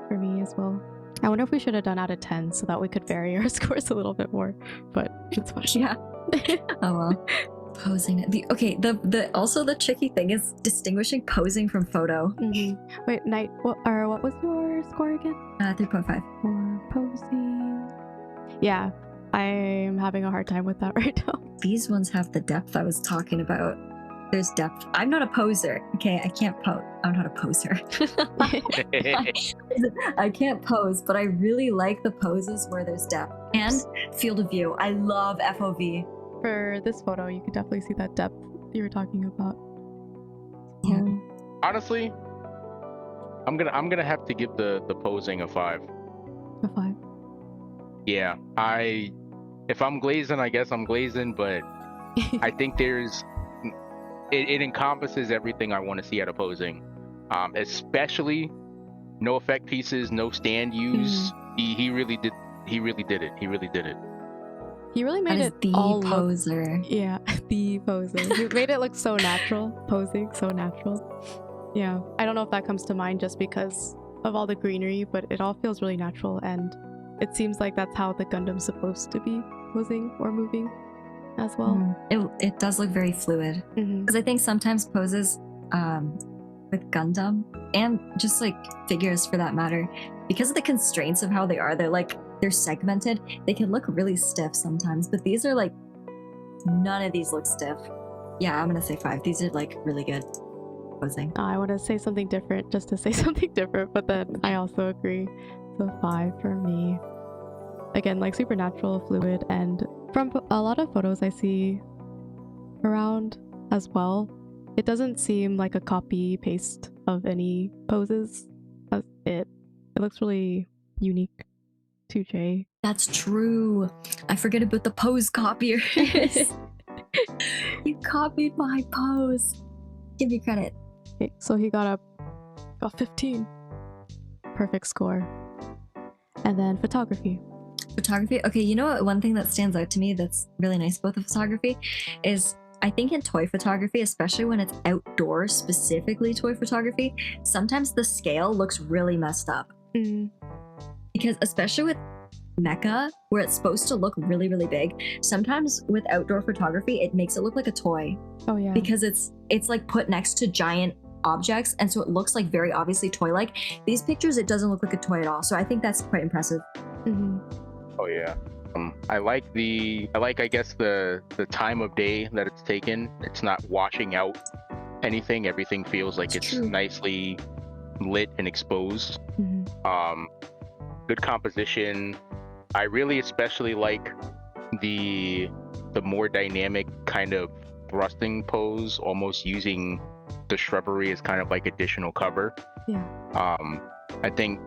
for me as well. I wonder if we should have done out of 10 so that we could vary our scores a little bit more, but it's fine. Yeah. Oh well. Posing. The also the tricky thing is distinguishing posing from photo. Wait, Knight, what was your score again? 3.5. For posing. Yeah, I'm having a hard time with that right now. These ones have the depth I was talking about. There's depth. I'm not a poser. Okay, I can't pose. I'm not a poser. I can't pose, but I really like the poses where there's depth. And field of view. I love FOV. For this photo, you could definitely see that depth you were talking about. Yeah. Honestly, I'm gonna have to give the posing a 5. A 5. Yeah, if I'm glazing, I guess I'm glazing, but I think it encompasses everything I want to see out of posing. Especially no effect pieces, no stand use. He really did it. He really did it. He really made That is it the all poser. look. Yeah, the poser. He made it look so natural. Posing so natural. Yeah, I don't know if that comes to mind just because of all the greenery, but it all feels really natural, and it seems like that's how the Gundam's supposed to be posing or moving as well. It does look very fluid. Because I think sometimes poses with Gundam and just like figures for that matter, because of the constraints of how they are, they're segmented, they can look really stiff sometimes, but these are like, none of these look stiff. Yeah, I'm gonna say 5. These are like really good posing. I want to say something different just to say something different, but then I also agree. So 5 for me. Again, like super natural, fluid, and from a lot of photos I see around as well, it doesn't seem like a copy paste of any poses. It looks really unique to Jay. That's true. I forget about the pose copiers. You copied my pose. Give me credit. Okay, so he got a 15. Perfect score. And then photography. Photography. Okay, you know what? One thing that stands out to me that's really nice about the photography is I think in toy photography, especially when it's outdoors, specifically toy photography, sometimes the scale looks really messed up. Because especially with mecha, where it's supposed to look really, really big, sometimes with outdoor photography, it makes it look like a toy. Oh yeah. Because it's like put next to giant objects, and so it looks like very obviously toy-like. These pictures, it doesn't look like a toy at all, so I think that's quite impressive. Oh yeah. I like I guess the time of day that it's taken. It's not washing out anything. Everything feels like it's nicely lit and exposed. Good composition. I really especially like the more dynamic kind of thrusting pose, almost using the shrubbery as kind of like additional cover. Yeah. I think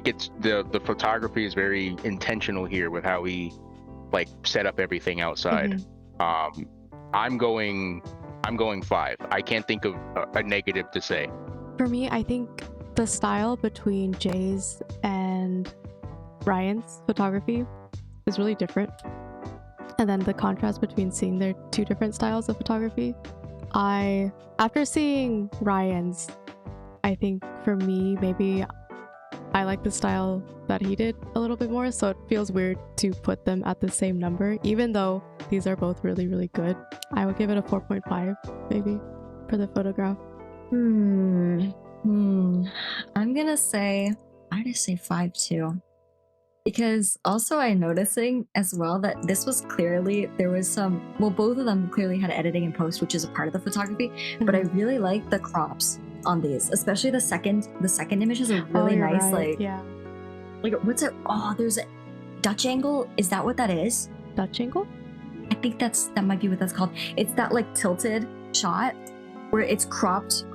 it's the photography is very intentional here with how we like set up everything outside. I'm going 5. I can't think of a negative to say. For me, I think the style between Jay's and Ryan's photography is really different. And then the contrast between seeing their 2 different styles of photography. After seeing Ryan's, I think for me, maybe I like the style that he did a little bit more, so it feels weird to put them at the same number, even though these are both really, really good. I would give it a 4.5 maybe for the photograph. I'm gonna say 5 too, because also I'm noticing as well that this was clearly, there was some, well, both of them clearly had editing and post, which is a part of the photography, but I really like the crops on these, especially the second image is a really nice, right. like what's it? Oh, there's a Dutch angle. Is that what that is? Dutch angle? I think that might be what that's called. It's that like tilted shot where it's cropped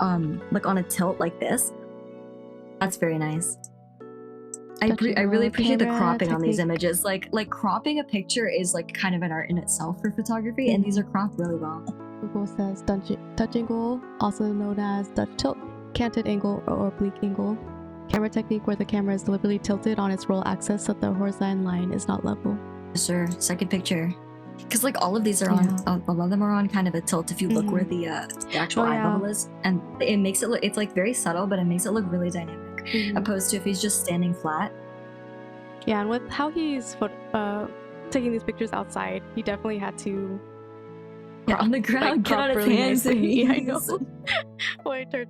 like on a tilt like this. That's very nice. I really appreciate the cropping on these images. Like cropping a picture is like kind of an art in itself for photography, and these are cropped really well. Google says Dutch angle, also known as Dutch tilt, canted angle, or oblique angle. Camera technique where the camera is deliberately tilted on its roll axis so the horizontal line is not level. Sure, second picture. Because like all of these are on, a lot of them are on kind of a tilt if you look where the actual eye level is, and it makes it look, it's like very subtle, but it makes it look really dynamic, opposed to if he's just standing flat. Yeah, and with how he's taking these pictures outside, he definitely had to get on the ground, get on his really hands and knees. Yeah, I know. Waiter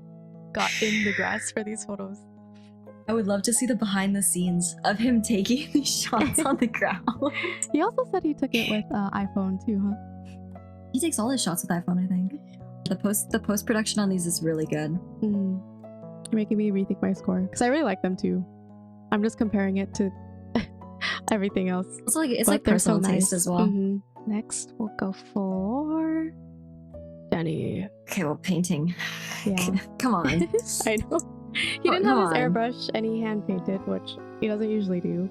got in the grass for these photos. I would love to see the behind the scenes of him taking these shots on the ground. He also said he took it with iPhone too, huh? He takes all his shots with iPhone, I think. The post production on these is really good. You're making me rethink my score because I really like them too. I'm just comparing it to everything else. It's like personal taste as well. Next, we'll go for Jenny. Okay, well, painting. Yeah. Come on. I know. He didn't have his airbrush and he hand painted, which he doesn't usually do.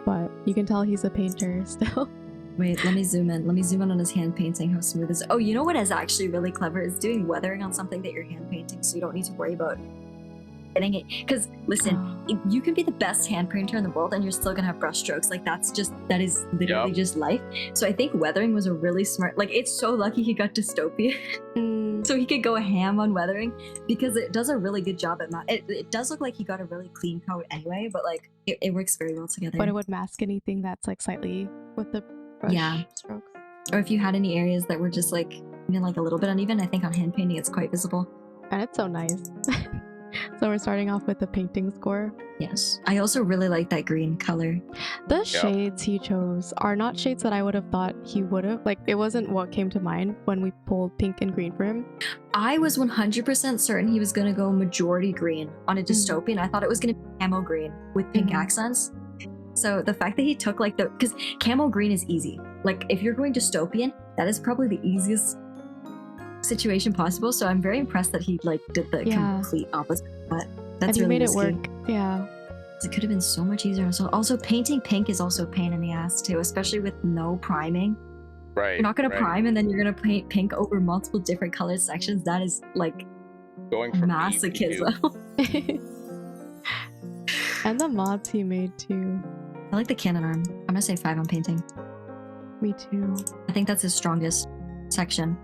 but you can tell he's a painter still. Wait, let me zoom in. Let me zoom in on his hand painting, how smooth is. Oh, you know what is actually really clever is doing weathering on something that you're hand painting, so you don't need to worry about getting it. Because listen, you can be the best hand painter in the world and you're still gonna have brush strokes. Like that is literally just life. So I think weathering was a really smart, like it's so lucky he got dystopia. So he could go ham on weathering because it does a really good job at it does look like he got a really clean coat anyway, but like it works very well together. But it would mask anything that's like slightly with the brush strokes. Or if you had any areas that were just like, like a little bit uneven, I think on hand painting it's quite visible. And it's so nice. So we're starting off with the painting score. Yes. I also really like that green color. The shades he chose are not shades that I would have thought he would have. Like, it wasn't what came to mind when we pulled pink and green for him. I was 100% certain he was going to go majority green on a dystopian. I thought it was going to be camo green with pink accents. So the fact that he took like because camo green is easy. Like, if you're going dystopian, that is probably the easiest situation possible. So I'm very impressed that he like did the complete opposite. But that's and he really made risky. it work. Yeah. It could have been so much easier. So also painting pink is also a pain in the ass too, especially with no priming. Right. You're not gonna prime and then you're gonna paint pink over multiple different color sections. That is like going for masochism. And the mods he made too. I like the cannon arm. I'm gonna say 5 on painting. Me too. I think that's his strongest section.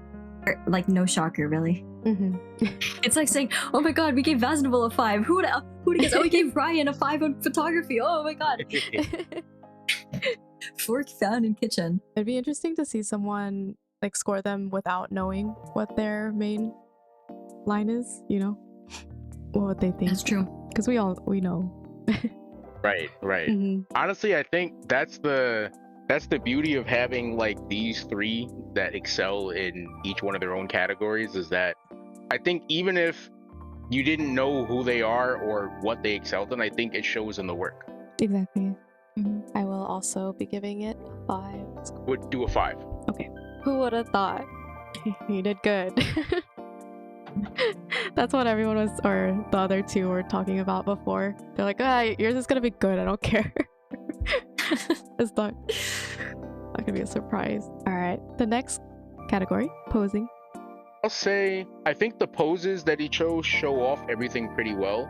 Like no shocker, really. It's like saying, "Oh my God, we gave Vznable a 5. Who would guess? Oh, we gave Ryan a 5 on photography. Oh my God." Fork found in kitchen. It'd be interesting to see someone like score them without knowing what their main line is. You know, what they think. That's true. Because we know. Right. Honestly, I think that's the beauty of having like these 3 that excel in each one of their own categories, is that I think even if you didn't know who they are or what they excelled in, I think it shows in the work. Exactly. I will also be giving it 5. Would do a 5. Okay. Who would have thought? He did good. That's what everyone was, or the other 2 were talking about before. They're like, yours is gonna be good. I don't care. It's not gonna be a surprise. All right. The next category, posing. I'll say I think the poses that he chose show off everything pretty well.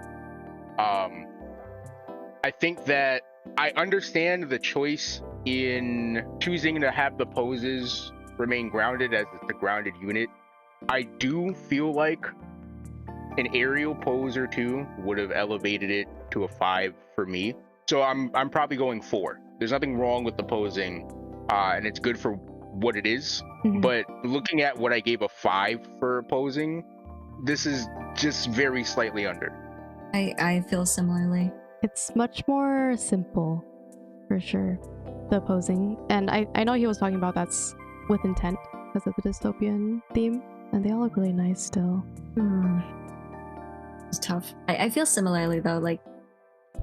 I think that I understand the choice in choosing to have the poses remain grounded as it's a grounded unit. I do feel like an aerial pose or 2 would have elevated it to a 5 for me. So I'm probably going 4. There's nothing wrong with the posing, and it's good for what it is. But looking at what I gave a 5 for posing, this is just very slightly under. I feel similarly. It's much more simple, for sure, the posing. And I know he was talking about that's with intent because of the dystopian theme, and they all look really nice still. It's tough. I feel similarly though, like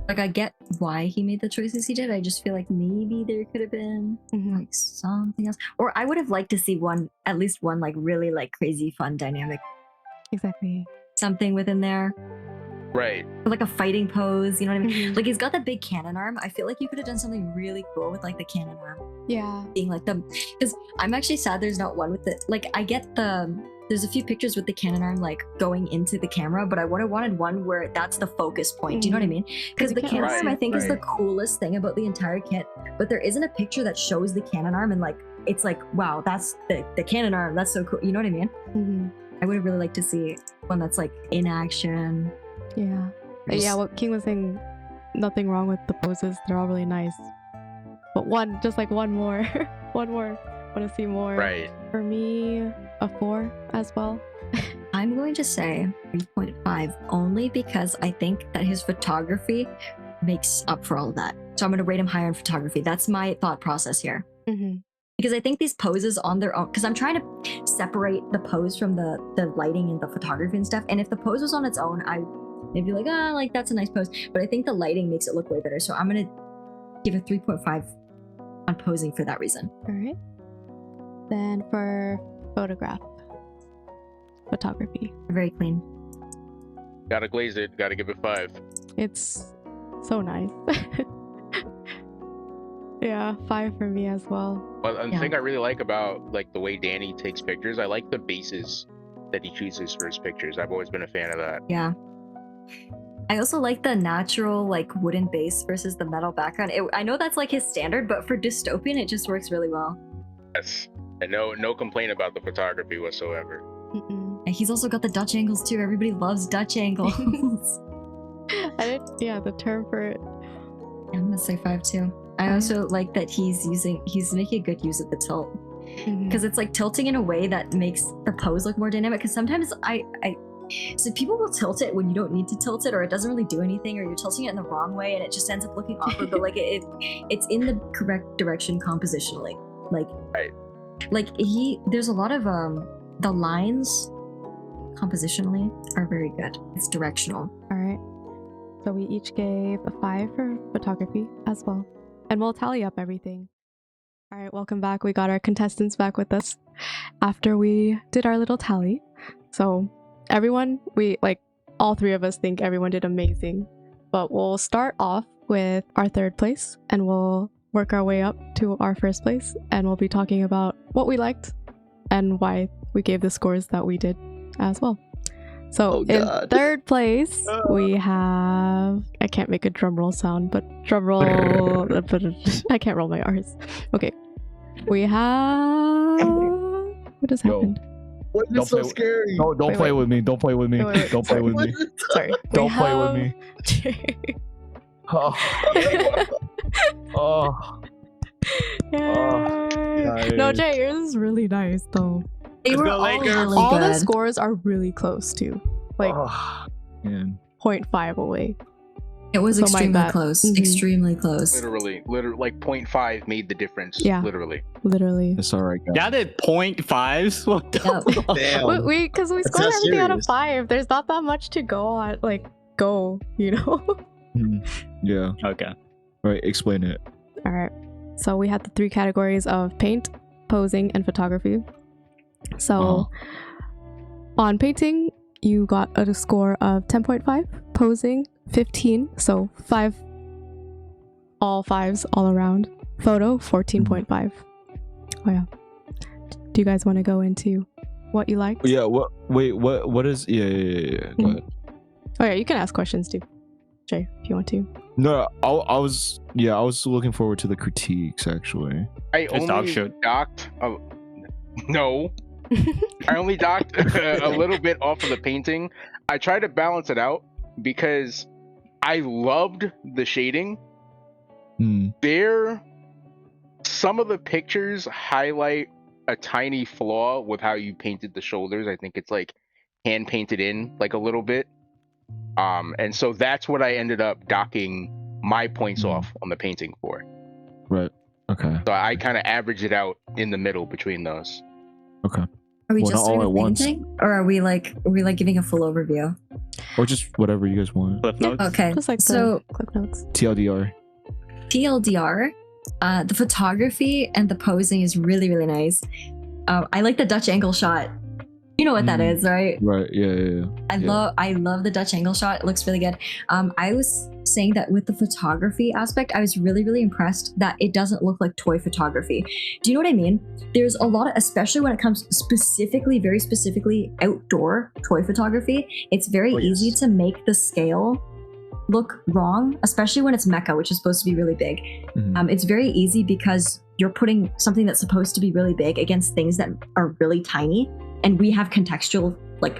I get why he made the choices he did. I just feel like maybe there could have been like something else, or I would have liked to see at least one like really like crazy fun dynamic. Exactly. Something within there. Right. Like a fighting pose, you know what I mean? Like he's got the big cannon arm. I feel like you could have done something really cool with like the cannon arm. Yeah. Being like because I'm actually sad there's not one with it. Like I get there's a few pictures with the cannon arm like going into the camera, but I would have wanted one where that's the focus point. Do you know what I mean? Because the cannon arm I think is the coolest thing about the entire kit, but there isn't a picture that shows the cannon arm and like it's like, wow, that's the cannon arm. That's so cool. You know what I mean? I would have really liked to see one that's like in action. Yeah. Yeah, what King was saying, nothing wrong with the poses. They're all really nice. But one more. One more. Want to see more. Right. For me, a 4 as well. I'm going to say 3.5 only because I think that his photography makes up for all of that. So I'm going to rate him higher in photography. That's my thought process here. Because I think these poses on their own, because I'm trying to separate the pose from the lighting and the photography and stuff. And if the pose was on its own, I'd be like, like that's a nice pose. But I think the lighting makes it look way better. So I'm going to give a 3.5 on posing for that reason. All right. Then for photography. Very clean. Gotta glaze it. Gotta give it 5. It's so nice. Yeah, 5 for me as well. But the Yeah. thing I really like about like the way Danny takes pictures, I like the bases that he chooses for his pictures. I've always been a fan of that. Yeah. I also like the natural like wooden base versus the metal background. I know that's like his standard, but for dystopian, it just works really well. Yes. And no complaint about the photography whatsoever. Mm-mm. And he's also got the Dutch angles too. Everybody loves Dutch angles. Yeah, the term for it. I'm gonna say 5 too. I also like that he's making a good use of the tilt. Because it's like tilting in a way that makes the pose look more dynamic. Because sometimes so people will tilt it when you don't need to tilt it, or it doesn't really do anything, or you're tilting it in the wrong way and it just ends up looking awkward. But like it's in the correct direction compositionally. Like, Right. like there's a lot of the lines compositionally are very good. It's directional. All right. So we each gave a 5 for photography as well. And we'll tally up everything. All right, welcome back. We got our contestants back with us after we did our little tally. So everyone, all 3 of us think everyone did amazing. But we'll start off with our 3rd place and we'll work our way up to our 1st place. And we'll be talking about what we liked and why we gave the scores that we did as well. So in 3rd place, we have, I can't make a drum roll sound, but drum roll, I can't roll my R's. Okay. We have, what just happened? What is so scary? No, don't play with me. Don't play with me. Wait. Don't play with me. Sorry. Don't play with me. Oh. Yay. No, Jay, yours is really nice though. They were all really All the good. scores are really close too. Like Man. 0.5 away. It was So my extremely bad. close. Mhm. Extremely close. Literally, like 0.5 made the difference. Yeah. Literally. Literally. It's all right, guys. Y'all did 0.5s? What the Yep. fuck? Damn. Because we That's scored not everything out of serious. 5. There's not that much to go on. You know? Yeah. Okay. All right, explain it. All right. So we had the 3 categories of paint, posing, and photography. So on painting, you got a score of 10.5, posing 15, so 5, all 5s all around. Photo 14.5. Oh yeah. Do you guys want to go into what you liked? Yeah. What is? Yeah. Go ahead. Oh yeah, you can ask questions too, Jay, if you want to. No, I was looking forward to the critiques actually. I It's dog only shit. docked. No. I only docked a little bit off of the painting. I tried to balance it out because I loved the shading. Some of the pictures highlight a tiny flaw with how you painted the shoulders. I think it's like hand painted in like a little bit. And so that's what I ended up docking my points off on the painting for. Right. Okay. So I kind of averaged it out in the middle between those. Okay. Are we Well, just not all doing at once. painting? Or are we like giving a full overview? Or just whatever you guys want. Cliff notes? Okay. Just like So the clip notes. TLDR. TLDR, the photography and the posing is really, really nice. I like the Dutch angle shot. You know what that is, right? Right. Yeah. I love the Dutch angle shot. It looks really good. I was saying that with the photography aspect, I was really, really impressed that it doesn't look like toy photography. Do you know what I mean? There's a lot of, especially when it comes specifically, very specifically outdoor toy photography, it's very easy to make the scale look wrong, especially when it's mecha, which is supposed to be really big. It's very easy because you're putting something that's supposed to be really big against things that are really tiny, and we have contextual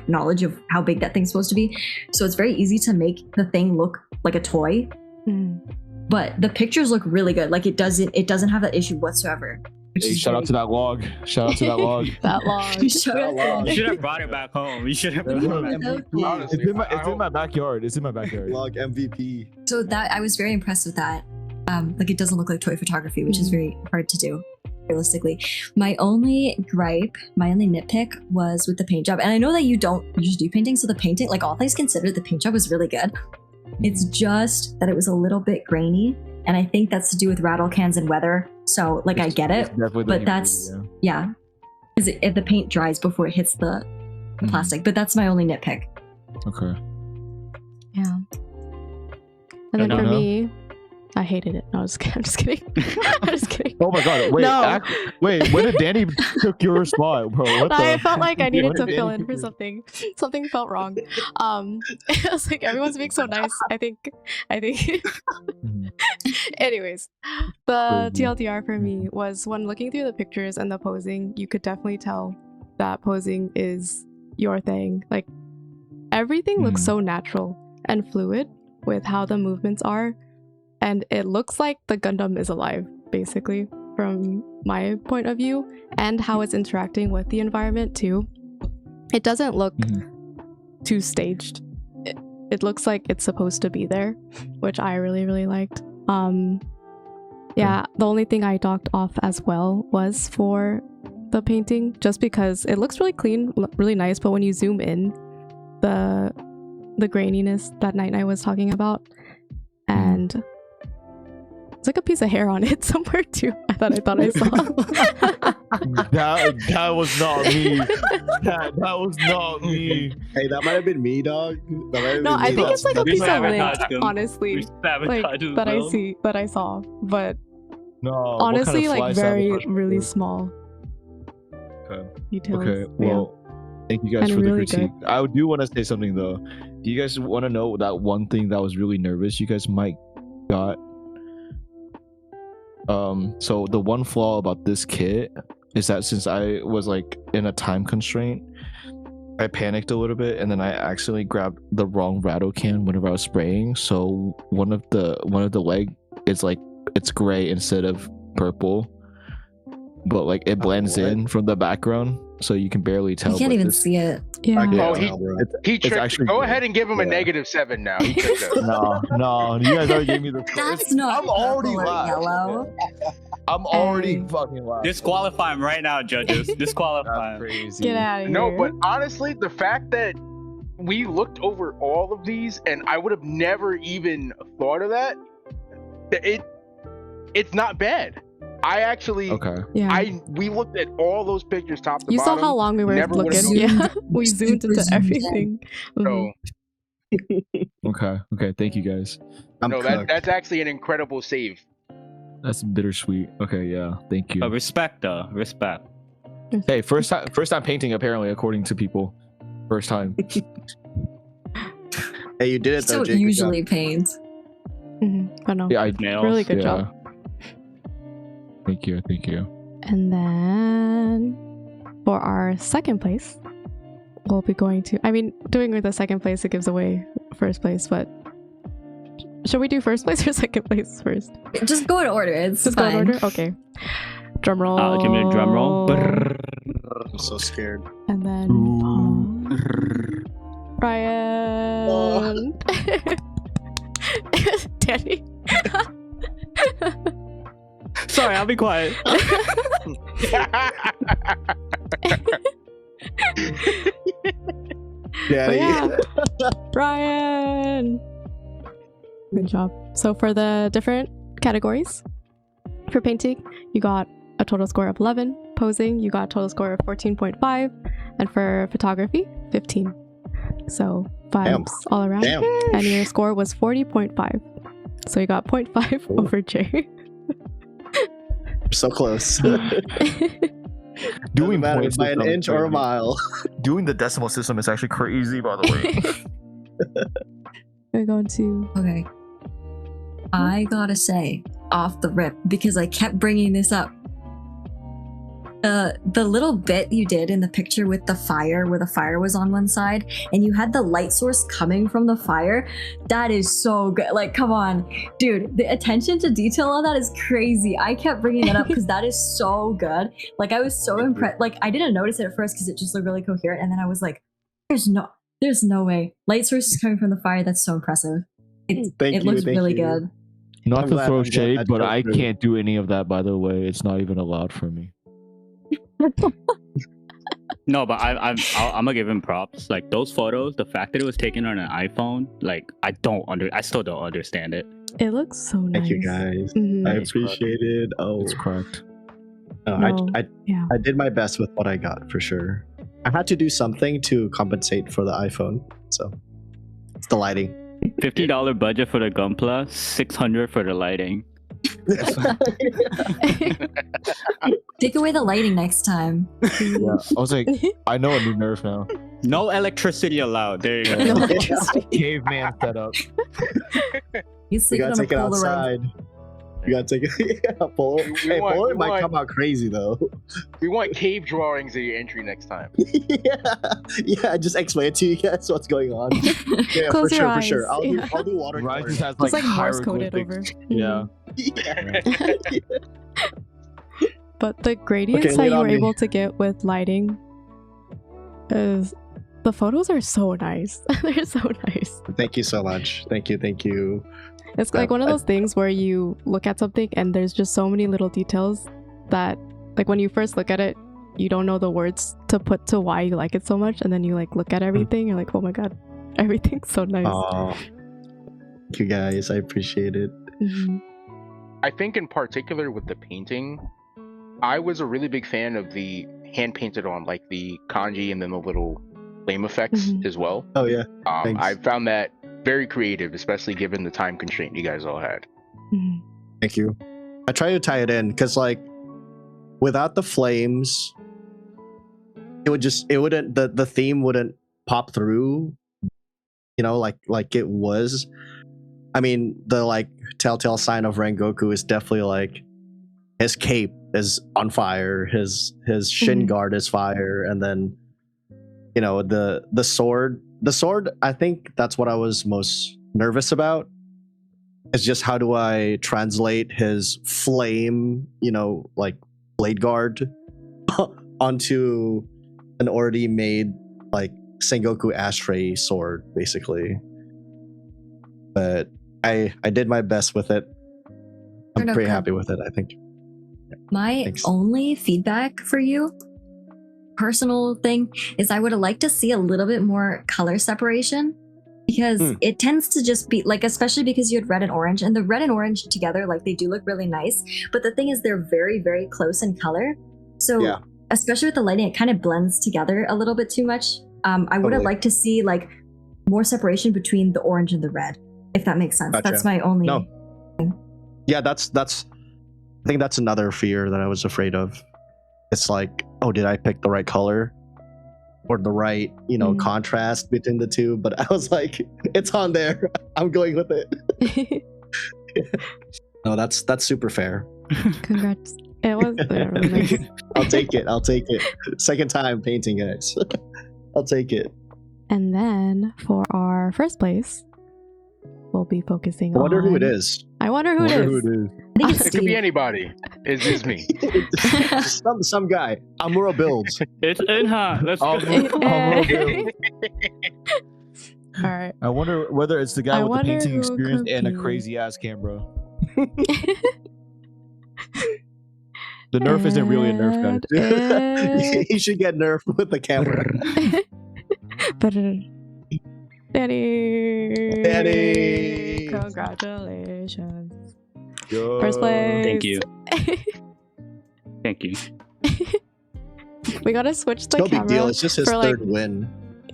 knowledge of how big that thing's supposed to be, so it's very easy to make the thing look like a toy. But the pictures look really good. Like it doesn't have that issue whatsoever. Hey, shout out to that log. Shout out to that log. That log. You should have brought it back home. You should have. Honestly, It's in my backyard. It's in my backyard. Log MVP. So that I was very impressed with that. It doesn't look like toy photography, which is very hard to do realistically. My only nitpick was with the paint job. And I know that you don't usually do painting, so the painting, all things considered, the paint job was really good. It's just that it was a little bit grainy, and I think that's to do with rattle cans and weather. So I get it, but that's because if the paint dries before it hits the plastic. But that's my only nitpick. Okay. Yeah. And then for me, I hated it. No, I'm just kidding. I'm just kidding. Oh my god! Wait, No. wait. When did Danny took your spot, bro? What the? I felt like I needed to When fill did in for Danny- something. Something felt wrong. It was like everyone's being so nice. I think. Mhm. Anyways, the Crazy. TLDR for me was when looking through the pictures and the posing, you could definitely tell that posing is your thing. Like everything looks Mhm. so natural and fluid with how the movements are, and it looks like the Gundam is alive, basically, from my point of view, and how it's interacting with the environment too. It doesn't look too staged. It looks like it's supposed to be there, which I really liked. Yeah, the only thing I docked off as well was for the painting, just because it looks really clean, really nice, but when you zoom in, the graininess that Night Night was talking about, and it's like a piece of hair on it somewhere too. I thought I saw. that was not me. That was not me. Hey, that might have been me, dog. That might have No, been I me, think dog. it's like a We piece of lint, sabotaged him. honestly, We like sabotaged his that I build. saw, but No. honestly, what kind like of fly very sabotage really was small Okay. details. Okay, Yeah. well, thank you guys And for the really critique. I do want to say something though. Do you guys want to know that one thing that was really nervous you guys might got? So the one flaw about this kit is that since I was like in a time constraint, I panicked a little bit and then I accidentally grabbed the wrong rattle can whenever I was spraying. So one of the leg is like it's gray instead of purple. But like it blends what? in from the background, so you can barely tell. You can't but even this- see it. Yeah. I can't Oh, tell, bro. He It's tricked. actually Go good. ahead and give him a Yeah. -7 now. He tricked us. No, you guys already gave me the. That's not I'm already purple or live. yellow. I'm already Hey. fucking live. Disqualify him right now, judges. Disqualify him. crazy. Get out of here. No, but honestly, the fact that we looked over all of these and I would have never even thought of that, it's not bad. I actually, Okay. yeah. we looked at all those pictures top to You saw bottom. how long we were never would've looking. known. Yeah, we zoomed Super into zoomed in. everything. Mhm. So Okay. Thank you guys. I'm no, cooked. that's actually an incredible save. That's bittersweet. Okay, yeah. Thank you. But respect, though. Respect. Hey, first time painting apparently, according to people. First time. Hey, you did it though, So Jake. Good usually paint. But no, Yeah, I. Nails. really good yeah. job. Thank you. And then for our second place, we'll be going to. I mean, doing with the second place, it gives away first place. But should we do first place or second place first? Just go in order. It's Just go fine. in order. Okay. Drum roll. Give me a drum roll. I'm so scared. And then Ryan. Danny. Sorry, I'll be quiet. But Daddy. yeah, Ryan. Good job. So for the different categories, for painting, you got a total score of 11. Posing, you got a total score of 14.5. And for photography, 15. So Damn. vibes all around. Damn. And your score was 40.5. So you got 0.5 Ooh. over Jay. So close. Doing Doesn't matter points by an system is inch or a crazy. mile. Doing the decimal system is actually crazy, by the way. We're going to. Okay. I gotta say, off the rip, because I kept bringing this up. The little bit you did in the picture with the fire, where the fire was on one side, and you had the light source coming from the fire, that is so good. Like, come on, dude, the attention to detail on that is crazy. I kept bringing that up because that is so good. Like, I was so impressed. Like, I didn't notice it at first because it just looked really coherent, and then I was like, there's no way. Light source is coming from the fire. That's so impressive. It looks really good. Not I'm to glad- throw I'm glad shade, that but goes I through. can't do any of that, by the way. It's not even allowed for me. No, but I'm gonna give him props. Like those photos, the fact that it was taken on an iPhone, like I still don't understand it. It looks so nice. Thank you guys. Mhm. I appreciate it. Oh, It's cracked. no, No, I yeah. I did my best with what I got for sure. I had to do something to compensate for the iPhone, so it's the lighting. $50 budget for the Gunpla, $600 for the lighting. Take away the lighting next time. Yeah, I was like, I know a new nerf now. No electricity allowed. There you go. No electricity. Caveman setup. He's We sleeping gotta on a take it Polaroid. outside. We gotta take it. Yeah, Hey, want- Polaroid we might want- come out crazy though. We want cave drawings of your entry next time. yeah. Just explain to you guys what's going on. Yeah, Close for your sure, eyes. for sure. I'll Yeah. do water. Ryan just has It's like Morse coded over. hieroglyphics. Yeah. But the gradients Okay, that lead you on were me. able to get with lighting is the photos are so nice. They're so nice. Thank you so much. Thank you. It's like one of those things where you look at something and there's just so many little details that, like, when you first look at it, you don't know the words to put to why you like it so much, and then you like look at everything, you're like, oh my god, everything's so nice. Oh, thank you guys. I appreciate it. Mhm. I think in particular with the painting, I was a really big fan of the hand painted on, like the kanji and then the little flame effects Mhm. as well. Oh yeah. Thanks. I found that very creative, especially given the time constraint you guys all had. Mhm. Thank you. I try to tie it in because, like, without the flames, it wouldn't the theme wouldn't pop through, you know, like it was. I mean, the like telltale sign of Rengoku is definitely like his cape is on fire, his shin guard is fire, and then, you know, the sword. The sword, I think that's what I was most nervous about. It's just how do I translate his flame, you know, like blade guard onto an already made like Sengoku ashtray sword, basically. But I did my best with it. I'm Turned out pretty good. happy with it, I think. My Thanks. only feedback for you, personal thing, is I would have liked to see a little bit more color separation, because it tends to just be like, especially because you had red and orange, and the red and orange together, like, they do look really nice, but the thing is they're very, very close in color. So Yeah. especially with the lighting, it kind of blends together a little bit too much. I would have Totally. liked to see like more separation between the orange and the red, if that makes sense. Gotcha. That's my only. No. Yeah, that's I think that's another fear that I was afraid of. It's like, oh, did I pick the right color or the right, you know, contrast between the two? But I was like, it's on there. I'm going with it. No, that's super fair. Congrats. It was really nice. I'll take it. Second time painting, guys. I'll take it. And then for our first place, we'll be focusing I wonder on... who it is. I wonder who it is. I think it's It could be Steve. anybody. It's me. some guy. Amuro builds. It's Eunha. Let's Oh, go. All right. I wonder whether it's the guy I with the wonder painting who experience could and a be. crazy ass camera. The nerf isn't really a nerf, guys. And He should get nerfed with the camera. Danny. Danny. Congratulations. Yo. First place. Thank you. Thank you. We gotta switch the No camera. big deal. It's just his for, like, third win.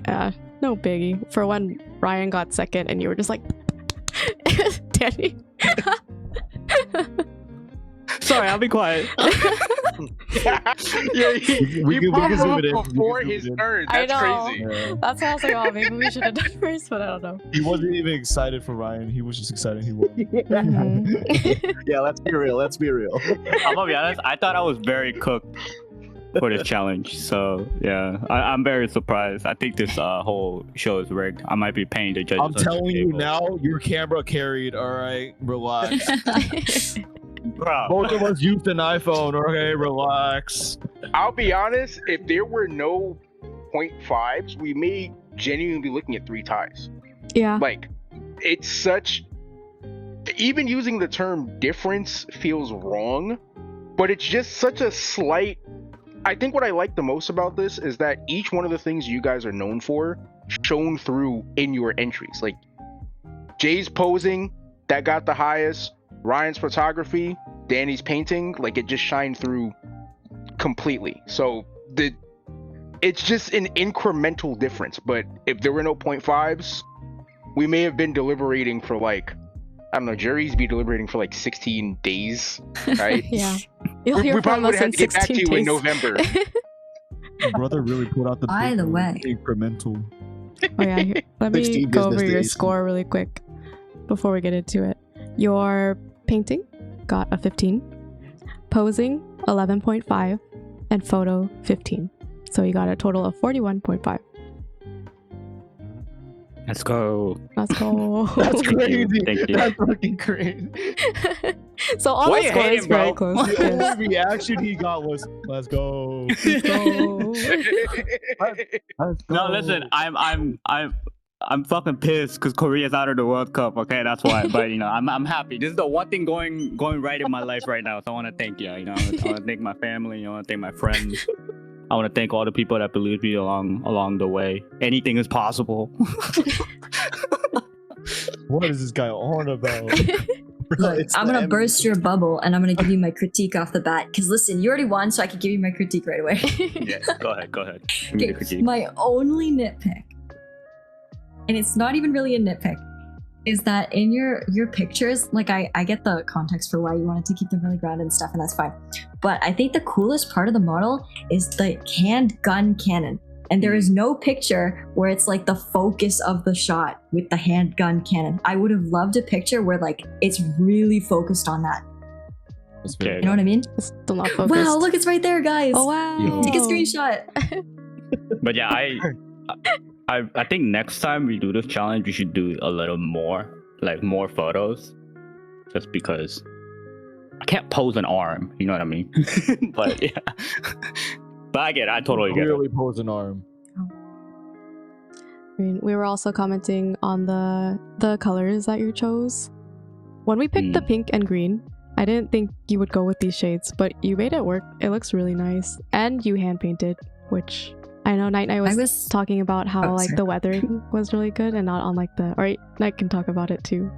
Yeah, no biggie. For when Ryan got second and you were just like, Danny. Sorry, I'll be quiet. Yeah, he We can popped zoom up it in. We can before zoom his it in. turn. I That's know. crazy. Yeah. That's why I was like, oh, maybe we should have done first, but I don't know. He wasn't even excited for Ryan. He was just excited he won. Mhm. Yeah, let's be real. I'm gonna be honest. I thought I was very cooked for this challenge. So yeah, I'm very surprised. I think this whole show is rigged. I might be paying the judges. I'm telling you now, your camera carried. All right, relax. bro. Both of us used an iPhone. Okay, relax. I'll be honest, if there were no 0.5s, we may genuinely be looking at 3 ties. Yeah. Like, it's such... Even using the term difference feels wrong, but it's just such a slight... I think what I like the most about this is that each one of the things you guys are known for shown through in your entries. Like, Jay's posing, that got the highest. Ryan's photography, Danny's painting, like, it just shined through completely. So it's just an incremental difference. But if there were no 0.5s, we may have been deliberating for like, I don't know, juries be deliberating for like 16 days, right? Yeah. You'll we hear probably from would us have in to get back to 16 you in days. November. Brother really put out the By the way. incremental. Oh yeah, let me 16 go over business your days. score really quick before we get into it. Your painting got a 15, posing 11.5, and photo 15. So you got a total of 41.5. Let's go. Let's go. That's crazy. Thank you. That's fucking crazy. So all Why the you score hating, is very bro? close. The only reaction he got was, "Let's go." Let's go. No, listen, I'm fucking pissed because Korea's out of the World Cup. Okay, that's why. But you know, I'm happy. This is the one thing going right in my life right now. So I want to thank you. You know, I want to thank my family. I want to thank my friends. I want to thank all the people that believed me along the way. Anything is possible. What is this guy on about? Look, It's I'm the gonna M- burst your bubble and I'm gonna give you my critique off the bat. Because listen, you already won, so I can give you my critique right away. Yeah, go ahead. Give me the Okay, critique. my only nitpick, and it's not even really a nitpick, is that in your pictures, like I get the context for why you wanted to keep them really grounded and stuff, and that's fine. But I think the coolest part of the model is the handgun cannon. And there is no picture where it's like the focus of the shot with the handgun cannon. I would have loved a picture where like it's really focused on that. Okay. You know what I mean? It's still not focused. Wow, look, it's right there, guys. Oh wow. Yo. Take a screenshot. But yeah, I think next time we do this challenge, we should do a little more, like more photos, just because I can't pose an arm. You know what I mean? But yeah, but I get it. I totally get it. Really pose an arm. I mean, we were also commenting on the colors that you chose. When we picked the pink and green, I didn't think you would go with these shades, but you made it work. It looks really nice. And you hand painted, which I know Night was talking about how Oh, like sorry. the weathering was really good and not on like the, or Night can talk about it too,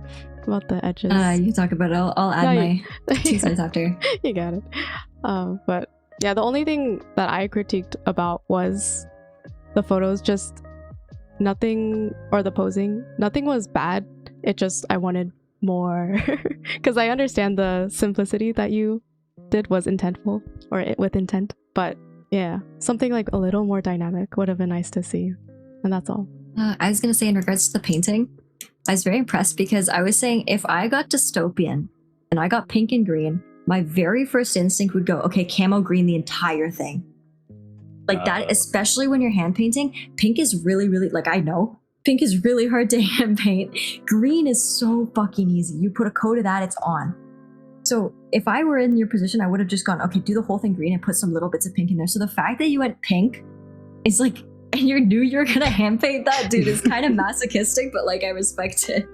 about the edges. You talk about it. I'll add No, my 2 cents after. You got it. But yeah, the only thing that I critiqued about was the photos. Just nothing, or the posing. Nothing was bad. It just, I wanted more, because I understand the simplicity that you did was intentful, or with intent. But yeah, something like a little more dynamic would have been nice to see, and that's all. I was gonna say, in regards to the painting, I was very impressed because I was saying if I got dystopian and I got pink and green, my very first instinct would go, okay, camo green the entire thing. Like that, especially when you're hand painting, pink is really, really, like I know, pink is really hard to hand paint. Green is so fucking easy. You put a coat of that, it's on. So if I were in your position, I would have just gone, okay, do the whole thing green and put some little bits of pink in there. So the fact that you went pink is like, and you knew you were gonna hand paint that, dude, is kind of masochistic, but like I respect it.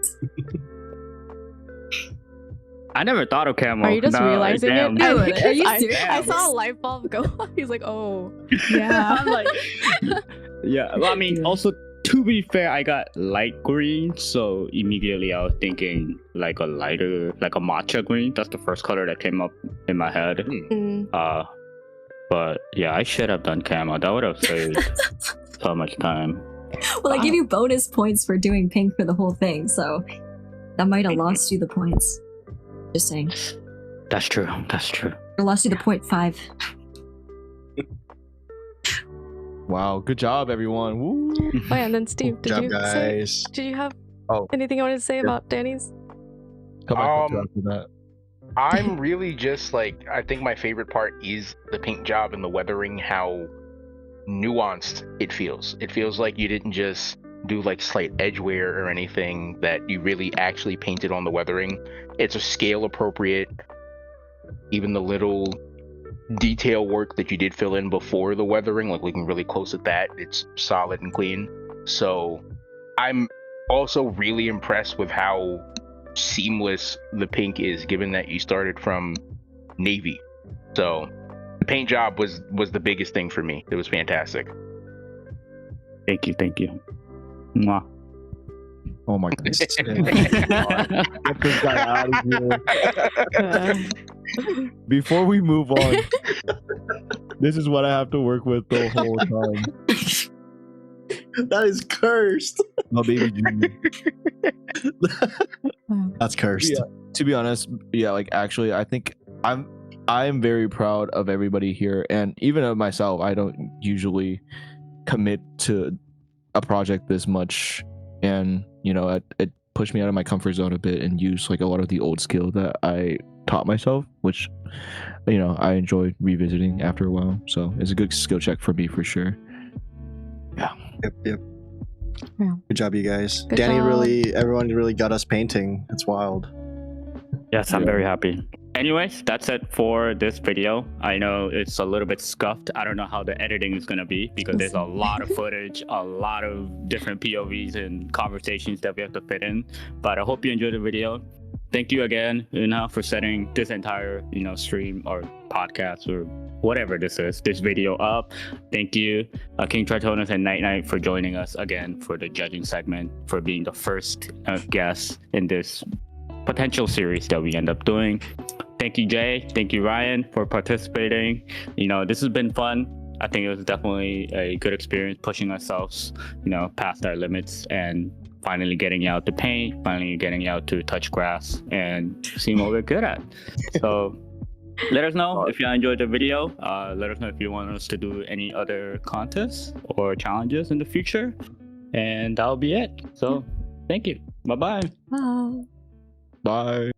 I never thought of camo. Are you just No, realizing damn. it? Are you I serious? saw a light bulb go off. He's like, oh, yeah. I'm like, yeah. Well, I mean, Dude. also to be fair, I got light green, so immediately I was thinking like a lighter, like a matcha green. That's the first color that came up in my head. Mm. But yeah, I should have done camo. That would have saved so much time. Well, I give you bonus points for doing pink for the whole thing, so that might have lost you the points. Just saying. That's true. That's true. Or lost you the 0.5. Wow, good job, everyone. Woo. Oh yeah, and then Steve, Good job, did guys. you have Oh. anything you wanted to say about Danny's? Come back Um, after that. I'm really just like, I think my favorite part is the paint job and the weathering, how nuanced it feels. It feels like you didn't just do like slight edge wear or anything, that you really actually painted on the weathering. It's a scale appropriate. Even the little detail work that you did fill in before the weathering, like looking really close at that, it's solid and clean. So I'm also really impressed with how seamless the pink is, given that you started from navy. So the paint job was the biggest thing for me. It was fantastic. Thank you. Thank you. Mwah. Oh my goodness. Get this guy out of here. Before we move on, this is what I have to work with the whole time. That is cursed. My baby junior. Wow. That's cursed. Yeah, to be honest, yeah, like actually I think I'm very proud of everybody here, and even of myself. I don't usually commit to a project this much, and you know it pushed me out of my comfort zone a bit and use like a lot of the old skill that I taught myself, which you know I enjoyed revisiting after a while. So it's a good skill check for me for sure. Yeah. Yep. Yeah. Good job, you guys. Good Danny job. everyone really got us painting. It's wild. Yes, I'm Yeah. very happy. Anyways, that's it for this video. I know it's a little bit scuffed. I don't know how the editing is going to be because there's a lot of footage, a lot of different POVs and conversations that we have to fit in. But I hope you enjoyed the video. Thank you again, Eunha, for setting this entire, stream or podcast or whatever this is, this video up. Thank you, King Tritonus and Night Knight, for joining us again for the judging segment, for being the first guest in this potential series that we end up doing. Thank you, Jay. Thank you, Ryan, for participating. This has been fun. I think it was definitely a good experience pushing ourselves, past our limits and finally getting out to paint, finally getting out to touch grass and seeing what we're good at. So let us know if you enjoyed the video. Let us know if you want us to do any other contests or challenges in the future. And that'll be it. So thank you. Bye-bye. Wow. Bye.